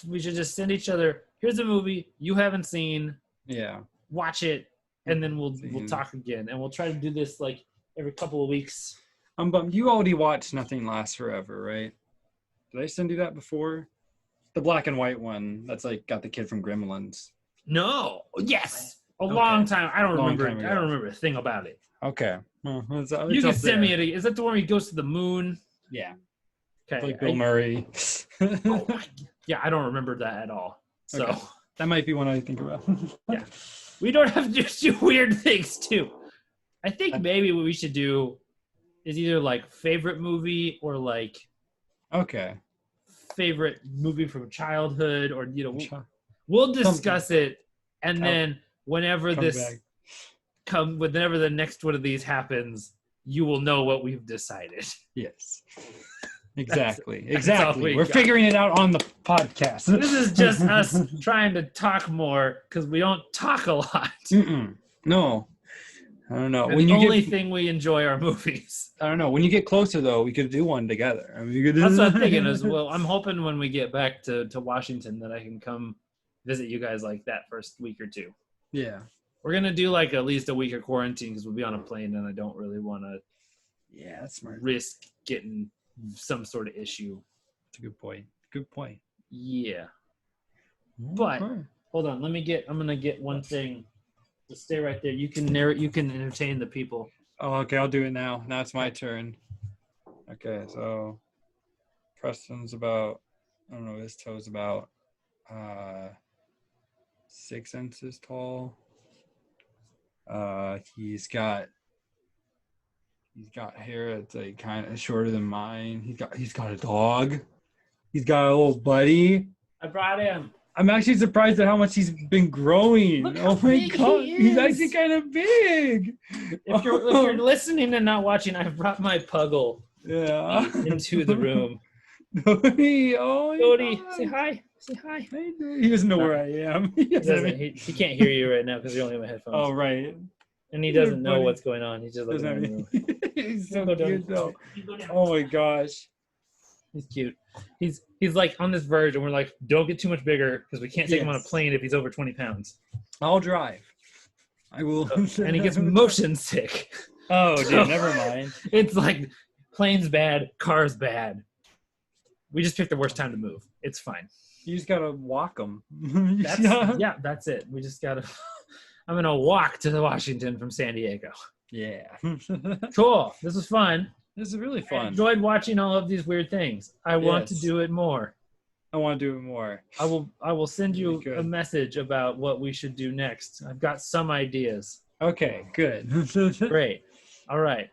Speaker 1: we should just send each other. Here's a movie you haven't seen.
Speaker 2: Yeah.
Speaker 1: Watch it, and then we'll talk again, and we'll try to do this like every couple of weeks.
Speaker 2: I'm bummed. You already watched Nothing Lasts Forever, right? Did I send you that before? The black and white one. That's like got the kid from Gremlins.
Speaker 1: No. Yes. Long time. I don't remember a thing about it.
Speaker 2: Okay. Well,
Speaker 1: you can send me it. Is that the one where he goes to the moon?
Speaker 2: Yeah.
Speaker 1: Okay.
Speaker 2: Like Bill Murray.
Speaker 1: Yeah, I don't remember that at all. So
Speaker 2: that might be one I think about.
Speaker 1: Yeah. We don't have to just do weird things too. I think maybe what we should do is either like favorite movie or like favorite movie from childhood, or we'll discuss it, and then whenever the next one of these happens, you will know what we've decided.
Speaker 2: Yes. Exactly. We're figuring it out on the podcast.
Speaker 1: This is just us trying to talk more because we don't talk a lot.
Speaker 2: No. I don't know.
Speaker 1: The only thing we enjoy are movies.
Speaker 2: I don't know. When you get closer, though, we could do one together.
Speaker 1: That's what I'm thinking as well. I'm hoping when we get back to Washington that I can come visit you guys like that first week or 2.
Speaker 2: Yeah.
Speaker 1: We're going to do like at least a week of quarantine because we'll be on a plane, and I don't really want to
Speaker 2: that's smart.
Speaker 1: risk getting some sort of issue.
Speaker 2: That's a good point. Good point.
Speaker 1: Yeah. But hold on, I'm gonna get one thing. Just stay right there. You can narrate. You can entertain the people.
Speaker 2: Oh, okay. I'll do it now. Now it's my turn. Okay, so Preston's about. I don't know. His toe's about 6 inches tall. He's got hair that's like kind of shorter than mine. He's got a dog. He's got a little buddy.
Speaker 1: I brought him.
Speaker 2: I'm actually surprised at how much he's been growing.
Speaker 1: Look how big
Speaker 2: God,
Speaker 1: he is.
Speaker 2: He's actually kind of big.
Speaker 1: If you're listening and not watching, I've brought my puggle into the room.
Speaker 2: Cody,
Speaker 1: Cody, say hi. Say hi.
Speaker 2: He doesn't know where I am.
Speaker 1: He can't hear you right now because you're only in my headphones.
Speaker 2: Oh, right.
Speaker 1: And he doesn't know what's going on. He's just looking at me.
Speaker 2: He's so cute, though. Oh, my gosh.
Speaker 1: He's cute. He's like on this verge, and we're like, don't get too much bigger because we can't take him on a plane if he's over 20 pounds.
Speaker 2: I'll drive. I will.
Speaker 1: And he gets motion sick.
Speaker 2: Oh, dude, never mind.
Speaker 1: It's like plane's bad, car's bad. We just picked the worst time to move. It's fine.
Speaker 2: You just gotta walk them.
Speaker 1: That's it. We just gotta. I'm gonna walk to Washington from San Diego.
Speaker 2: Yeah.
Speaker 1: Cool. This was fun.
Speaker 2: This is really fun.
Speaker 1: I enjoyed watching all of these weird things. I want to do it more.
Speaker 2: I want to do it more.
Speaker 1: I will send you a message about what we should do next. I've got some ideas.
Speaker 2: Okay, good.
Speaker 1: Great. All right.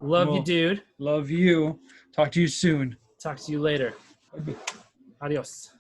Speaker 1: Love you, dude.
Speaker 2: Love you. Talk to you soon.
Speaker 1: Talk to you later. Adios.